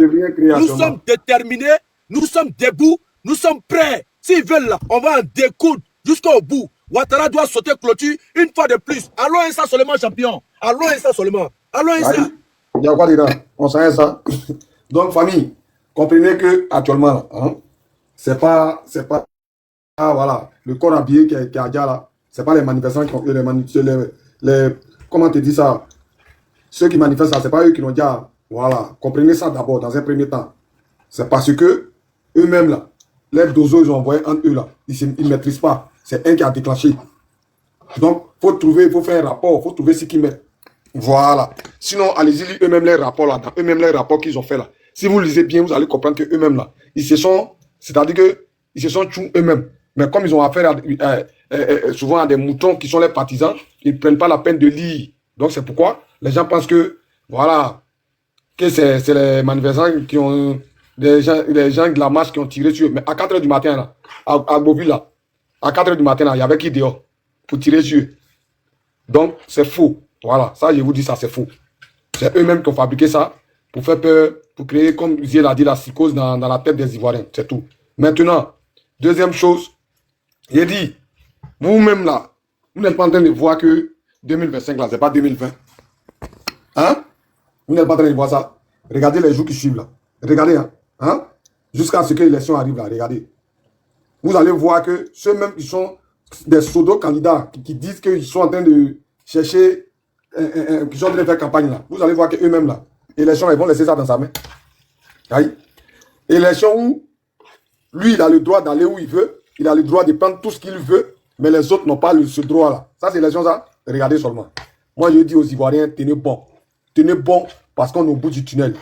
Nous sommes déterminés, nous sommes debout, nous sommes prêts. S'ils veulent là, on va en découdre jusqu'au bout. Ouattara doit sauter clôture une fois de plus. Allons un ça seulement, champion. Allons un ça seulement. Allons un ça. Il y a quoi dedans? On sait ça. Donc, famille, comprenez que actuellement, hein, c'est pas voilà, le corps habillé qui a dit là. C'est pas les manifestants qui ont comment te dis ça? Ceux qui manifestent ça, c'est pas eux qui l'ont dit. Voilà, comprenez ça d'abord dans un premier temps. C'est parce que eux-mêmes là, les dozos ils ont envoyé entre eux là, ils ne maîtrisent pas. C'est un qui a déclenché. Donc, il faut faire un rapport, il faut trouver ce qu'ils mettent. Voilà. Sinon, allez-y lire eux-mêmes les rapports là, dans eux-mêmes les rapports qu'ils ont fait là. Si vous lisez bien, vous allez comprendre que eux-mêmes là, c'est-à-dire que ils se sont tués eux-mêmes. Mais comme ils ont affaire souvent à des moutons qui sont les partisans, ils ne prennent pas la peine de lire. Donc c'est pourquoi les gens pensent que, voilà, que c'est les manifestants qui ont, les gens de la marche qui ont tiré sur eux. Mais à 4 h du matin, là, à Beauville, là, à 4 h du matin, là, il y avait qui dehors pour tirer sur eux. Donc c'est faux. Voilà, ça je vous dis, ça c'est faux. C'est eux-mêmes qui ont fabriqué ça pour faire peur, pour créer, comme Ziel a dit, la psychose dans la tête des Ivoiriens. C'est tout. Maintenant, deuxième chose, j'ai dit, vous-même là, vous n'êtes pas en train de voir que 2025 là, c'est pas 2020. Hein? Vous n'êtes pas en train de voir ça. Regardez les jours qui suivent là. Regardez, hein? Jusqu'à ce que l'élection arrive là, regardez. Vous allez voir que ceux-mêmes qui sont des pseudo-candidats qui disent qu'ils sont en train de chercher, qui sont en train de faire campagne là. Vous allez voir qu'eux-mêmes là, élection, ils vont laisser ça dans sa main. Aïe. Élection où lui, il a le droit d'aller où il veut. Il a le droit de prendre tout ce qu'il veut, mais les autres n'ont pas ce droit-là. Ça, c'est l'élection, ça. Regardez seulement. Moi, je dis aux Ivoiriens, tenez bon. Tenez bon, parce qu'on est au bout du tunnel.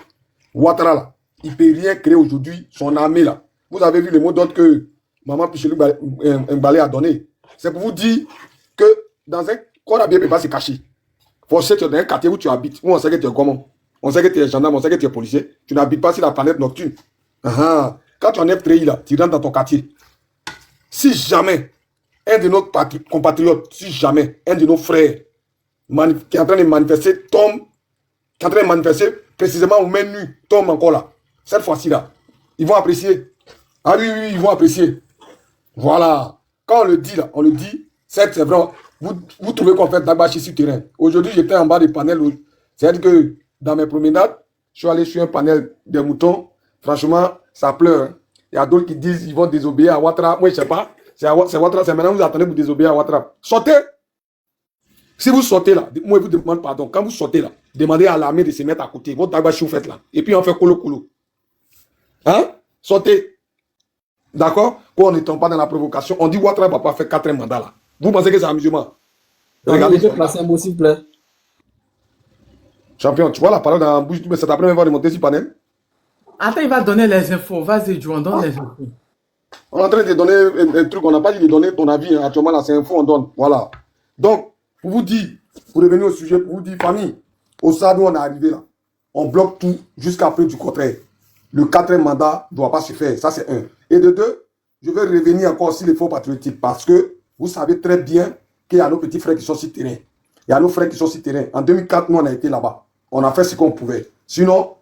Ouattara, là, il ne peut rien créer aujourd'hui, son armée, là. Vous avez vu le mot d'ordre que Maman Pichelu Mbalé a donné. C'est pour vous dire que dans un corps habillé, il ne peut pas se cacher. Forcé, tu es dans un quartier où tu habites, où on sait que tu es comment. On sait que tu es gendarme, on sait que tu es policier. Tu n'habites pas sur la planète nocturne. Quand tu enlèves Tréhi, là, tu rentres dans ton quartier. Si jamais un de nos compatriotes, si jamais un de nos frères qui est en train de manifester tombe, qui est en train de manifester précisément au même nu, tombe encore là, cette fois-ci là, ils vont apprécier. Ah oui, ils vont apprécier. Voilà. Quand on le dit là, on le dit, c'est vrai. Vous trouvez qu'on fait Dagbachi sur terrain. Aujourd'hui, j'étais en bas des panels. C'est-à-dire que dans mes promenades, je suis allé sur un panel des moutons. Franchement, ça pleure. Hein. Il y a d'autres qui disent qu'ils vont désobéir à Ouattara. Moi, je ne sais pas. C'est Ouattara. C'est maintenant que vous attendez pour désobéir à Ouattara. Sortez. Si vous sortez là, moi, je vous demande pardon. Quand vous sortez là, demandez à l'armée de se mettre à côté. Votre Dagbachi, vous faites là. Et puis, on fait colo-colo. Hein? Sortez. D'accord? Quand on ne tombe pas dans la provocation, on dit Ouattara va pas faire 4 mandats là. Vous pensez que c'est amusement? Regardez. Je peux placer un mot, s'il vous plaît. Champion, tu vois la parole dans la bouche, mais c'est ta première fois de monter sur panel? Attends, il va donner les infos. Vas-y, Joe, on donne les infos. On est en train de donner un truc, on n'a pas dit de donner ton avis. Hein. Actuellement, là, c'est info, on donne. Voilà. Donc, pour vous dire, pour revenir au sujet, pour vous dire, famille, au stade où on est arrivé là, on bloque tout jusqu'à preuve du contraire. Le 4e mandat ne doit pas se faire. Ça, c'est un. Et de deux, je vais revenir encore sur les faux patriotiques parce que vous savez très bien qu'il y a nos petits frères qui sont sur terrain. Il y a nos frères qui sont sur terrain. En 2004, nous, on a été là-bas. On a fait ce qu'on pouvait. Sinon,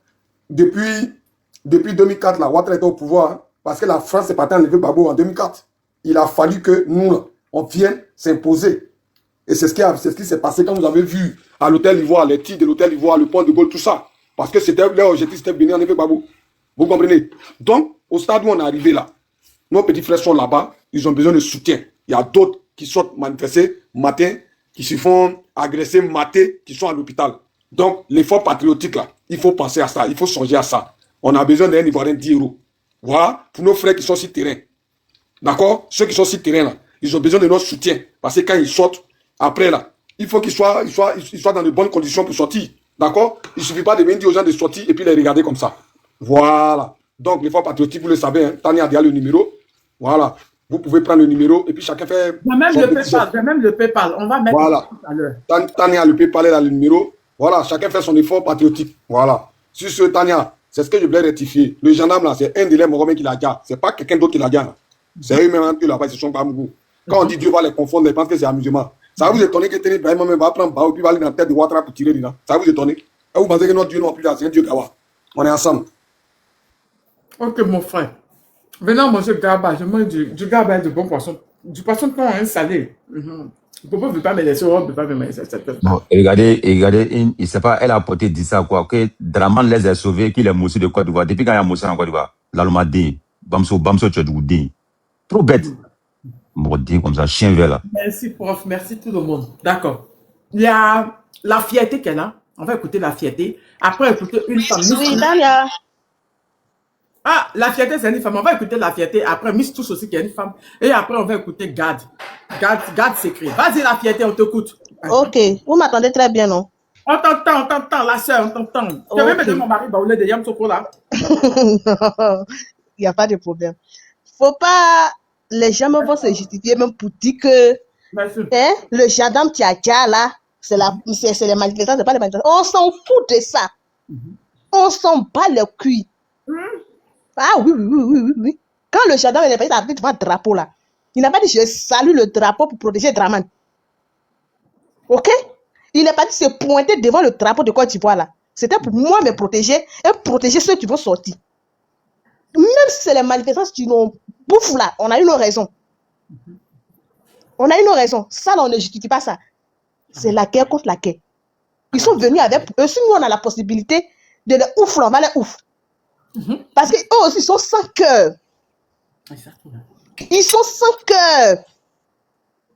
depuis 2004, la Ouattara était au pouvoir hein, parce que la France est partie enlever Gbagbo en 2004. Il a fallu que nous, là, on vienne s'imposer. Et c'est ce qui s'est passé quand vous avez vu à l'hôtel Ivoire, les titres de l'hôtel Ivoire, le pont de Gaulle, tout ça. Parce que c'était leur objectif, c'était de venir enlever Gbagbo. Vous comprenez? Donc, au stade où on est arrivé là, nos petits frères sont là-bas, ils ont besoin de soutien. Il y a d'autres qui sortent manifester matin, qui se font agresser matin, qui sont à l'hôpital. Donc, l'effort patriotique là, il faut penser à ça, il faut songer à ça. On a besoin d'un Ivoirien 10 €. Voilà, pour nos frères qui sont sur terrain. D'accord? Ceux qui sont sur terrain là, ils ont besoin de notre soutien. Parce que quand ils sortent, après là, il faut qu'ils soient dans de bonnes conditions pour sortir. D'accord? Il ne suffit pas de venir dire aux gens de sortir et puis les regarder comme ça. Voilà. Donc, l'effort patriotique, vous le savez, hein, Tania a déjà le numéro. Voilà. Vous pouvez prendre le numéro et puis chacun fait. Même le PayPal. On va mettre voilà. tout à l'heure. Tania, le PayPal, là, le numéro. Voilà. Chacun fait son effort patriotique. Voilà. Sur ce, Tania, c'est ce que je voulais rectifier. Le gendarme, là, c'est un de les Moromais qui l'a dit. Ce n'est pas quelqu'un d'autre qui l'a dit. C'est eux-mêmes qui là-bas, ils se sont pas mougou. Quand on dit Dieu va les confondre, ils pensent que c'est amusement. Ça va vous étonner que Télé Ibrahim va prendre Bao et puis va aller dans la tête de Ouattara pour tirer dedans. Ça va vous étonner. Et vous pensez que notre Dieu non plus là, c'est un Dieu Gawa. On est ensemble. Ok, mon frère. Venons manger gaba. Je mange du gaba et du bon poisson. Du poisson qu'on a salé. Pourquoi ne veut pas me laisser au pas me laisser cette bon, regardez, il ne sait pas, elle a apporté dit ça quoi, que Draman les a sauvés, qu'il est moussé de Côte d'Ivoire. Depuis quand il y a moussé en Côte d'Ivoire, l'Allemand dit, Bamso, tu es dit. Trop bête. Dit comme ça, chien vert là. Merci, prof. Merci tout le monde. D'accord. Il y a la fierté qu'elle a. On va écouter la fierté. Après, écouter une femme. Oui, Tania. Ah, la fierté, c'est une femme. On va écouter la fierté. Après, Miss Tous aussi, qui est une femme. Et après, on va écouter Gad. Gad s'écrit. Vas-y, la fierté, on t'écoute. Ok. Vous m'entendez très bien, non? On t'entend, la soeur, on t'entend. Tu veux mettre mon mari baoulé de Yam Soko là? Il n'y a pas de problème. Faut pas. Les gens vont se justifier même pour dire que hein, le gendarme Tiatia là, c'est les manifestants, c'est pas les manifestants. On s'en fout de ça. On s'en bat les cuits. Ah oui. Quand le gendarme est arrivé devant le drapeau là, il n'a pas dit je salue le drapeau pour protéger Draman. Ok? Il n'a pas dit se pointer devant le drapeau de Côte d'Ivoire là. C'était pour moi me protéger et protéger ceux qui vont sortir. Même si c'est les manifestants qui nous bouffent là, on a eu nos raisons. On a eu nos raisons. Ça là, on ne justifie pas ça. C'est la guerre contre la guerre. Ils sont venus avec eux. Si nous on a la possibilité de les ouf, on va les ouf. Parce qu'eux aussi sont sans cœur. Ils sont sans cœur.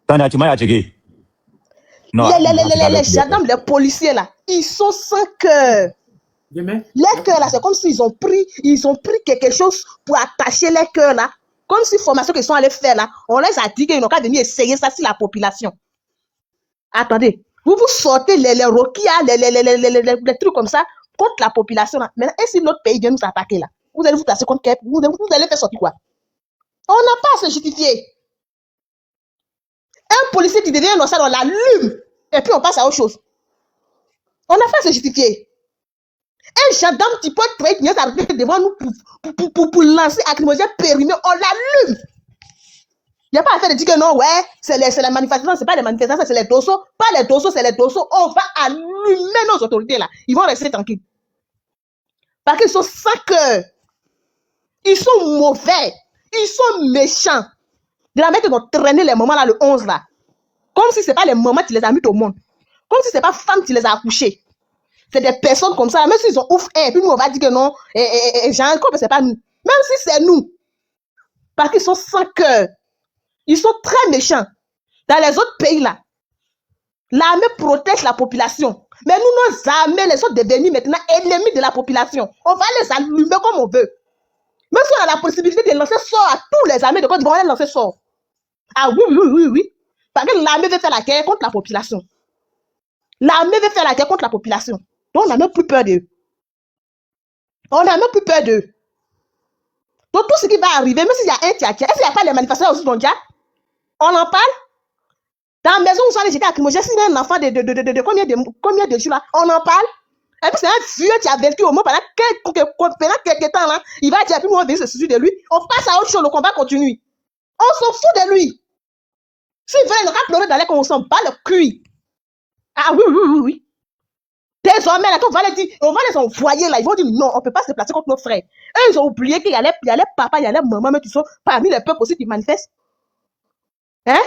Tania, tu m'as checké. Les gendarmes, les policiers là, ils sont sans cœur. Les cœurs là, c'est comme s'ils ont pris quelque chose pour attacher les cœurs là. Comme si formation qu'ils sont allés faire là, on les a dit qu'ils n'ont qu'à venir essayer ça sur la population. Attendez, vous sortez les roquillas, les trucs comme ça contre la population là. Maintenant, et si notre pays vient nous attaquer là, vous allez vous placer contre qui? Vous allez faire sortir quoi? On n'a pas à se justifier. Un policier qui devient innocent, on l'allume et puis on passe à autre chose. On n'a pas à se justifier. Un gendarme qui peut très bien arriver devant nous pour lancer lacrymogène périmé, on l'allume. Il n'y a pas à faire de dire que non, ouais, c'est les manifestations, c'est pas les manifestations, c'est les dossiers. Pas les dossiers, c'est les dossiers. On va allumer nos autorités là. Ils vont rester tranquilles. Parce qu'ils sont sans cœur. Ils sont mauvais. Ils sont méchants. De la manière qu'ils ont traîné les mamans là, le 11 là. Comme si ce n'est pas les mamans qui les a mis au monde. Comme si ce n'est pas femmes qui les a accouchées. C'est des personnes comme ça. Même s'ils ont ouf, et puis nous on va dire que non, genre, comme c'est pas nous. Même si c'est nous. Parce qu'ils sont sans cœur. Ils sont très méchants. Dans les autres pays là, l'armée protège la population. Mais nous, nos armées, les sont devenus maintenant ennemis de la population. On va les allumer comme on veut. Même si on a la possibilité de lancer sort à tous les armées de Côte d'Ivoire, on va les lancer sort. Ah oui. Parce que l'armée veut faire la guerre contre la population. L'armée veut faire la guerre contre la population. Donc on n'a même plus peur d'eux. On n'a même plus peur d'eux. Donc tout ce qui va arriver, même s'il y a un tia, est-ce qu'il n'y a pas les manifestations aussi dans le Tchad? On en parle? Dans la maison où sont les jetés lacrymogènes, s'il y a un enfant de combien de jours là, on en parle? Et puis c'est un vieux qui a vécu au monde pendant quelques temps là, il va dire, puis nous on va venir se soucier de lui, on passe à autre chose, le combat continue. On s'en fout de lui. S'il veut, il aura pleuré dans les qu'on s'en bat le cul. Ah oui. Désormais, là, on va les dire, on va les envoyer là, ils vont dire non, on ne peut pas se placer contre nos frères. Eux, ils ont oublié qu'il y a les papas, il y a les mamans, mais qui sont parmi les peuples aussi qui manifestent. Hein?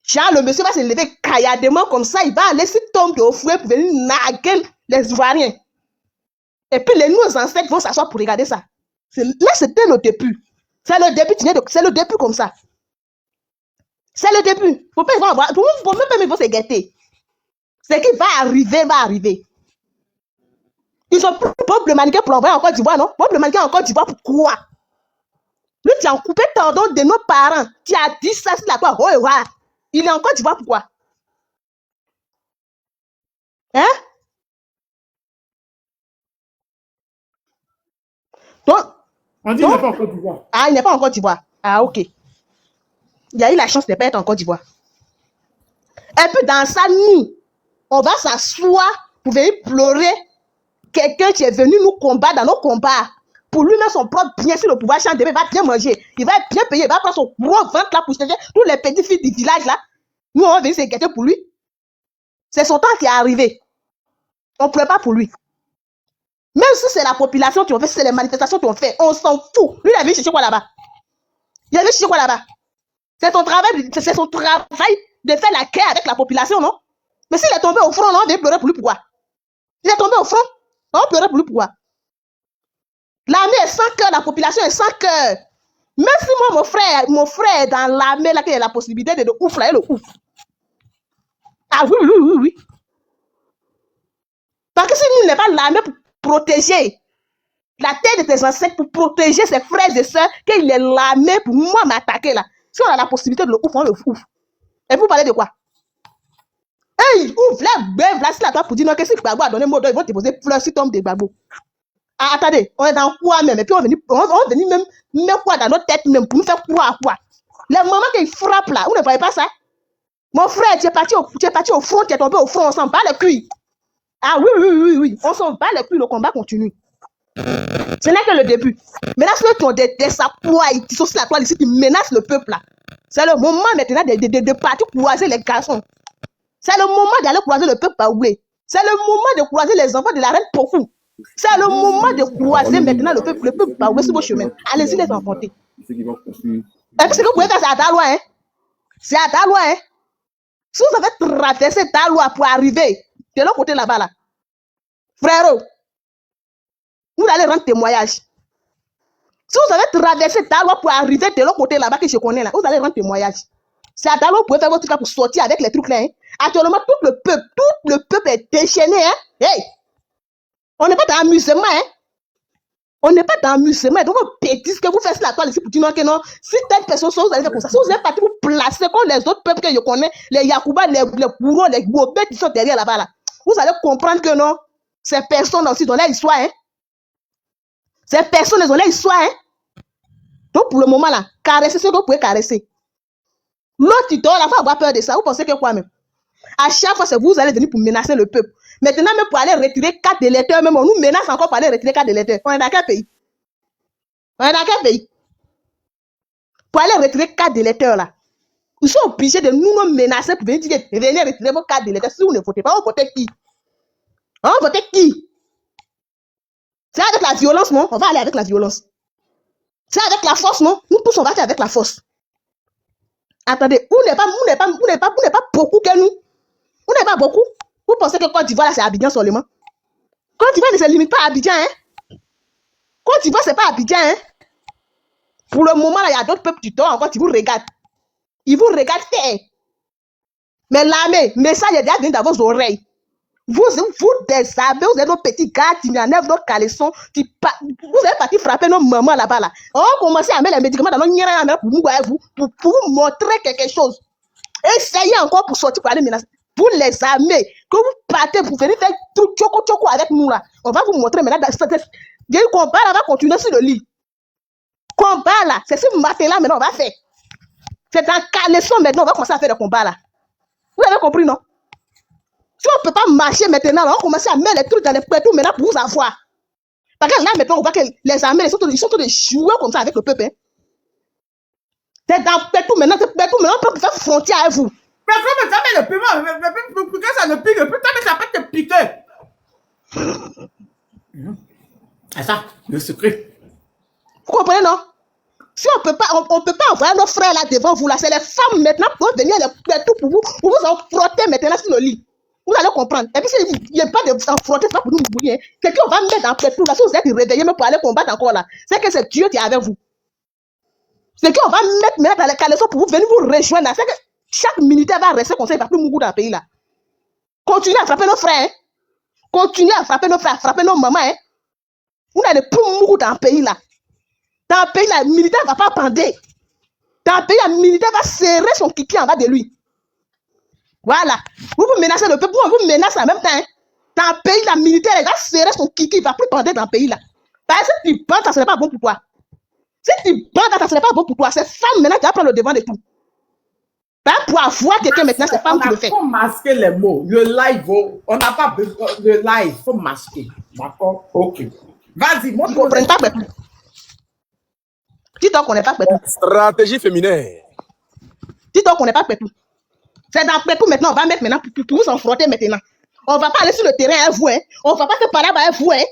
Genre, le monsieur va se lever cailladement comme ça, il va aller s'y tomber au fouet pour venir naguer les Ivoiriens. Et puis les nouveaux ancêtres vont s'asseoir pour regarder ça. Là, c'était le début. C'est le début, c'est le début comme ça. C'est le début. Pour même pas ils vont se guetter. Ce qui va arriver. Ils ont pris Bob le mannequin pour l'envoyer en Côte d'Ivoire, non? Bob le mannequin en Côte d'Ivoire, pourquoi? Lui, tu as coupé tendon de nos parents. Tu as dit ça, c'est la quoi? Oh, ouais. Il est en Côte d'Ivoire, pourquoi? Hein? Donc, on dit qu'il n'est pas en Côte d'Ivoire. Ah, il n'est pas en Côte d'Ivoire. Ah, ok. Il a eu la chance de ne pas être en Côte d'Ivoire. Et puis dans ça, nous, on va s'asseoir pour venir pleurer quelqu'un qui est venu nous combattre dans nos combats. Pour lui mettre son propre bien sur le pouvoir, il va bien manger, il va être bien payé, il va prendre son gros ventre là pour chercher tous les petits filles du village là. Nous, on va venir s'inquiéter pour lui. C'est son temps qui est arrivé. On ne pleure pas pour lui. Même si c'est la population qui ont fait, si c'est les manifestations qui ont fait, on s'en fout. Lui, il a vu chercher quoi là-bas? Il a vu chercher quoi là-bas? C'est son travail de faire la guerre avec la population, non? Mais s'il est tombé au front, on va pleurer pour lui, pourquoi? Il est tombé au front, on va pleurer pour lui, pourquoi? L'armée est sans cœur, la population est sans cœur. Même si moi, mon frère est dans l'armée, là, qu'il y a la possibilité de ouf, là, il le ouf. Ah oui. Parce que si nous n'avons pas l'armée pour protéger la terre de tes ancêtres, pour protéger ses frères et sœurs, qu'il est l'armée pour moi m'attaquer là. Si on a la possibilité de le ouf, on le ouf. Et vous parlez de quoi? Hey, ouf, là, ben, là, c'est là, toi, pour dire non, que si Gbagbo a donné mot d'ordre, ils vont te poser fleurs si tombe de Gbagbo. Ah, attendez, on est dans quoi même? Et puis on va venir même quoi dans notre tête même pour nous faire quoi? Les moments qu'ils frappent là, vous ne voyez pas ça? Mon frère, tu es parti au front, tu es tombé au front, on s'en bat le cul. Ah oui, on s'en bat le cul, le combat continue. Ce n'est que le début. Maintenant, ceux qui ont des sapouailles, qui sont sur la toile ici, qui menacent le peuple là. C'est le moment maintenant de partir croiser les garçons. C'est le moment d'aller croiser le peuple baoulé. C'est le moment de croiser les enfants de la reine Pofou. C'est le moment de croiser maintenant le peuple baoulé sur vos chemins. Allez-y les enfanter. Et puis ce que vous pouvez faire, c'est à Daloa, hein. C'est à Daloa, hein. Si vous avez traversé Daloa pour arriver de l'autre côté là-bas, là, frérot, vous allez rendre témoignage. Si vous avez traversé Daloa pour arriver de l'autre côté là-bas que je connais là, vous allez rendre témoignage. C'est à Daloa, vous pouvez faire votre truc pour sortir avec les trucs là. Hein. Actuellement, tout le peuple est déchaîné. Hein. Hey! On n'est pas dans l'amusement. Hein. On n'est pas dans l'amusement. Donc, on pétisse que vous faites la toile ici pour dire non, que non. Si telle personne, vous allez faire comme ça. Si vous êtes parti vous placer comme les autres peuples que je connais, les Yakuba, les Kouro, les Gobé qui sont derrière là-bas, là, vous allez comprendre que non, ces personnes aussi, dans leur histoire, hein. Ces personnes, elles ont leur histoire, hein. Donc, pour le moment, là, caresser ce que vous pouvez caresser. L'autre, il dort, la fois, avoir peur de ça. Vous pensez que quoi même? À chaque fois, c'est vous allez venir pour menacer le peuple. Maintenant, même pour aller retirer 4 électeurs, même on nous menace encore pour aller retirer 4 électeurs. On est dans quel pays? On est dans quel pays? Pour aller retirer 4 électeurs là. Ils sont obligés de nous menacer pour venir dire venez retirer vos 4 électeurs. Si vous ne votez pas, on vote qui? On vote qui? C'est avec la violence, non? On va aller avec la violence. C'est avec la force, non? Nous tous, on va faire avec la force. Attendez, vous n'êtes pas beaucoup que nous. Vous n'êtes pas beaucoup. Vous pensez que Côte d'Ivoire, c'est Abidjan seulement? Côte d'Ivoire ne se limite pas à Abidjan, hein? Côte d'Ivoire, c'est pas Abidjan, hein? Pour le moment, là, il y a d'autres peuples du temps encore qui vous regardent. Ils vous regardent faire. Mais l'armée, message est déjà venu dans vos oreilles. Vous désarmez, vous êtes nos petits gars qui enlèvent nos caleçons, vous êtes partis frapper nos mamans là-bas. Là. On commence à mettre les médicaments dans nos nières pour vous montrer quelque chose. Essayez encore pour sortir, pour aller menacer. Vous les armez, que vous partez pour venir faire tout choco avec nous là. On va vous montrer maintenant. Le combat là va continuer sur le lit. Combat là, c'est ce matin là maintenant on va faire. C'est dans caleçon maintenant, on va commencer à faire le combat là. Vous avez compris, non? Si on ne peut pas marcher maintenant, on va commencer à mettre les trucs dans les pétous maintenant pour vous avoir. Parce que là, maintenant, on voit que les armées, ils sont tous de jouer comme ça avec le peuple. Hein. C'est dans pétou maintenant, on peut faire frontière avec vous. Mais comment jamais le paiement, pourquoi ça ne pique plus, ça peut te piquer. C'est ça, le secret. Vous comprenez, non? Si on peut pas envoyer nos frères là devant vous, là, c'est les femmes maintenant pour venir les pétous pour vous en frotter maintenant sur le lit. Vous allez comprendre. Et puis, il n'y a pas de frotter, c'est pas pour nous bouillir. Hein. Quelqu'un va mettre dans pétou là, si vous êtes réveillé même pour aller combattre encore là, c'est que c'est Dieu qui est avec vous. C'est qu'on va mettre maintenant dans les caleçons pour vous venir vous rejoindre. C'est que chaque militaire va rester comme ça, il ne va plus mourir dans le pays là. Continuez à frapper nos frères. Hein. Continuez à frapper nos frères, à frapper nos mamans. Hein. Vous n'allez plus mourir dans le pays là. Dans le pays là, le militaire ne va pas bander. Dans le pays là, le militaire va serrer son kiki en bas de lui. Voilà. Vous menacez le peuple, vous menacez en même temps. Hein. Dans le pays là, le militaire il va serrer son kiki, il ne va plus bander dans le pays là. Parce que si tu bandes, ça ne serait pas bon pour toi. Si tu bandes, ça ne serait pas bon pour toi. C'est femme maintenant qui va prendre le devant de tout. Pour avoir quelqu'un maintenant, c'est femme qui le fait. Il faut masquer les mots. Le live, on n'a pas besoin de live. Il faut masquer. D'accord? Ok. Vas-y, moi. Ils ne comprennent pas Pétou. Dis donc qu'on n'est pas Pétou. Stratégie féminine. Dis donc qu'on n'est pas Pétou. C'est dans Pétou maintenant. On va mettre maintenant pour vous en frotter maintenant. On ne va pas aller sur le terrain avec vous. Hein. On ne va pas se parler avec vous. Hein.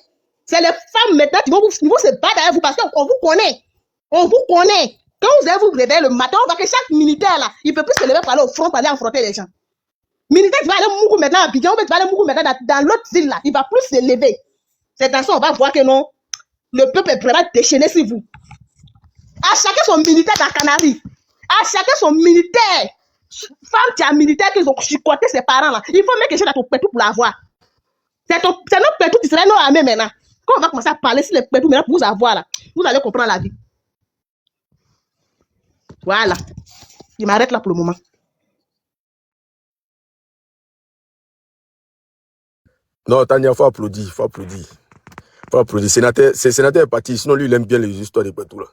C'est les femmes maintenant qui vont se battre avec vous parce qu'on vous connaît. On vous connaît. Quand vous allez vous réveiller le matin, on voit que chaque militaire là, il ne peut plus se lever pour aller au front, pour aller affronter les gens. Militaire qui va aller mourir maintenant à Abidjan, qui va aller mourir maintenant dans l'autre ville là, il ne va plus se lever. C'est dans ça on va voir que non, le peuple est vraiment déchaîné sur vous. À chacun son militaire dans Canaries. À chacun son militaire. Femme qui a militaire qu'ils ont chicoté ses parents là. Il faut mettre quelque chose dans ton pétou pour l'avoir. C'est notre pétou qui serait nos armées maintenant. Quand on va commencer à parler sur les pétou maintenant pour vous avoir là, vous allez comprendre la vie. Voilà. Il m'arrête là pour le moment. Non, Tania, il faut applaudir, Sénateur est parti, sinon lui, il aime bien les histoires de Pétou là.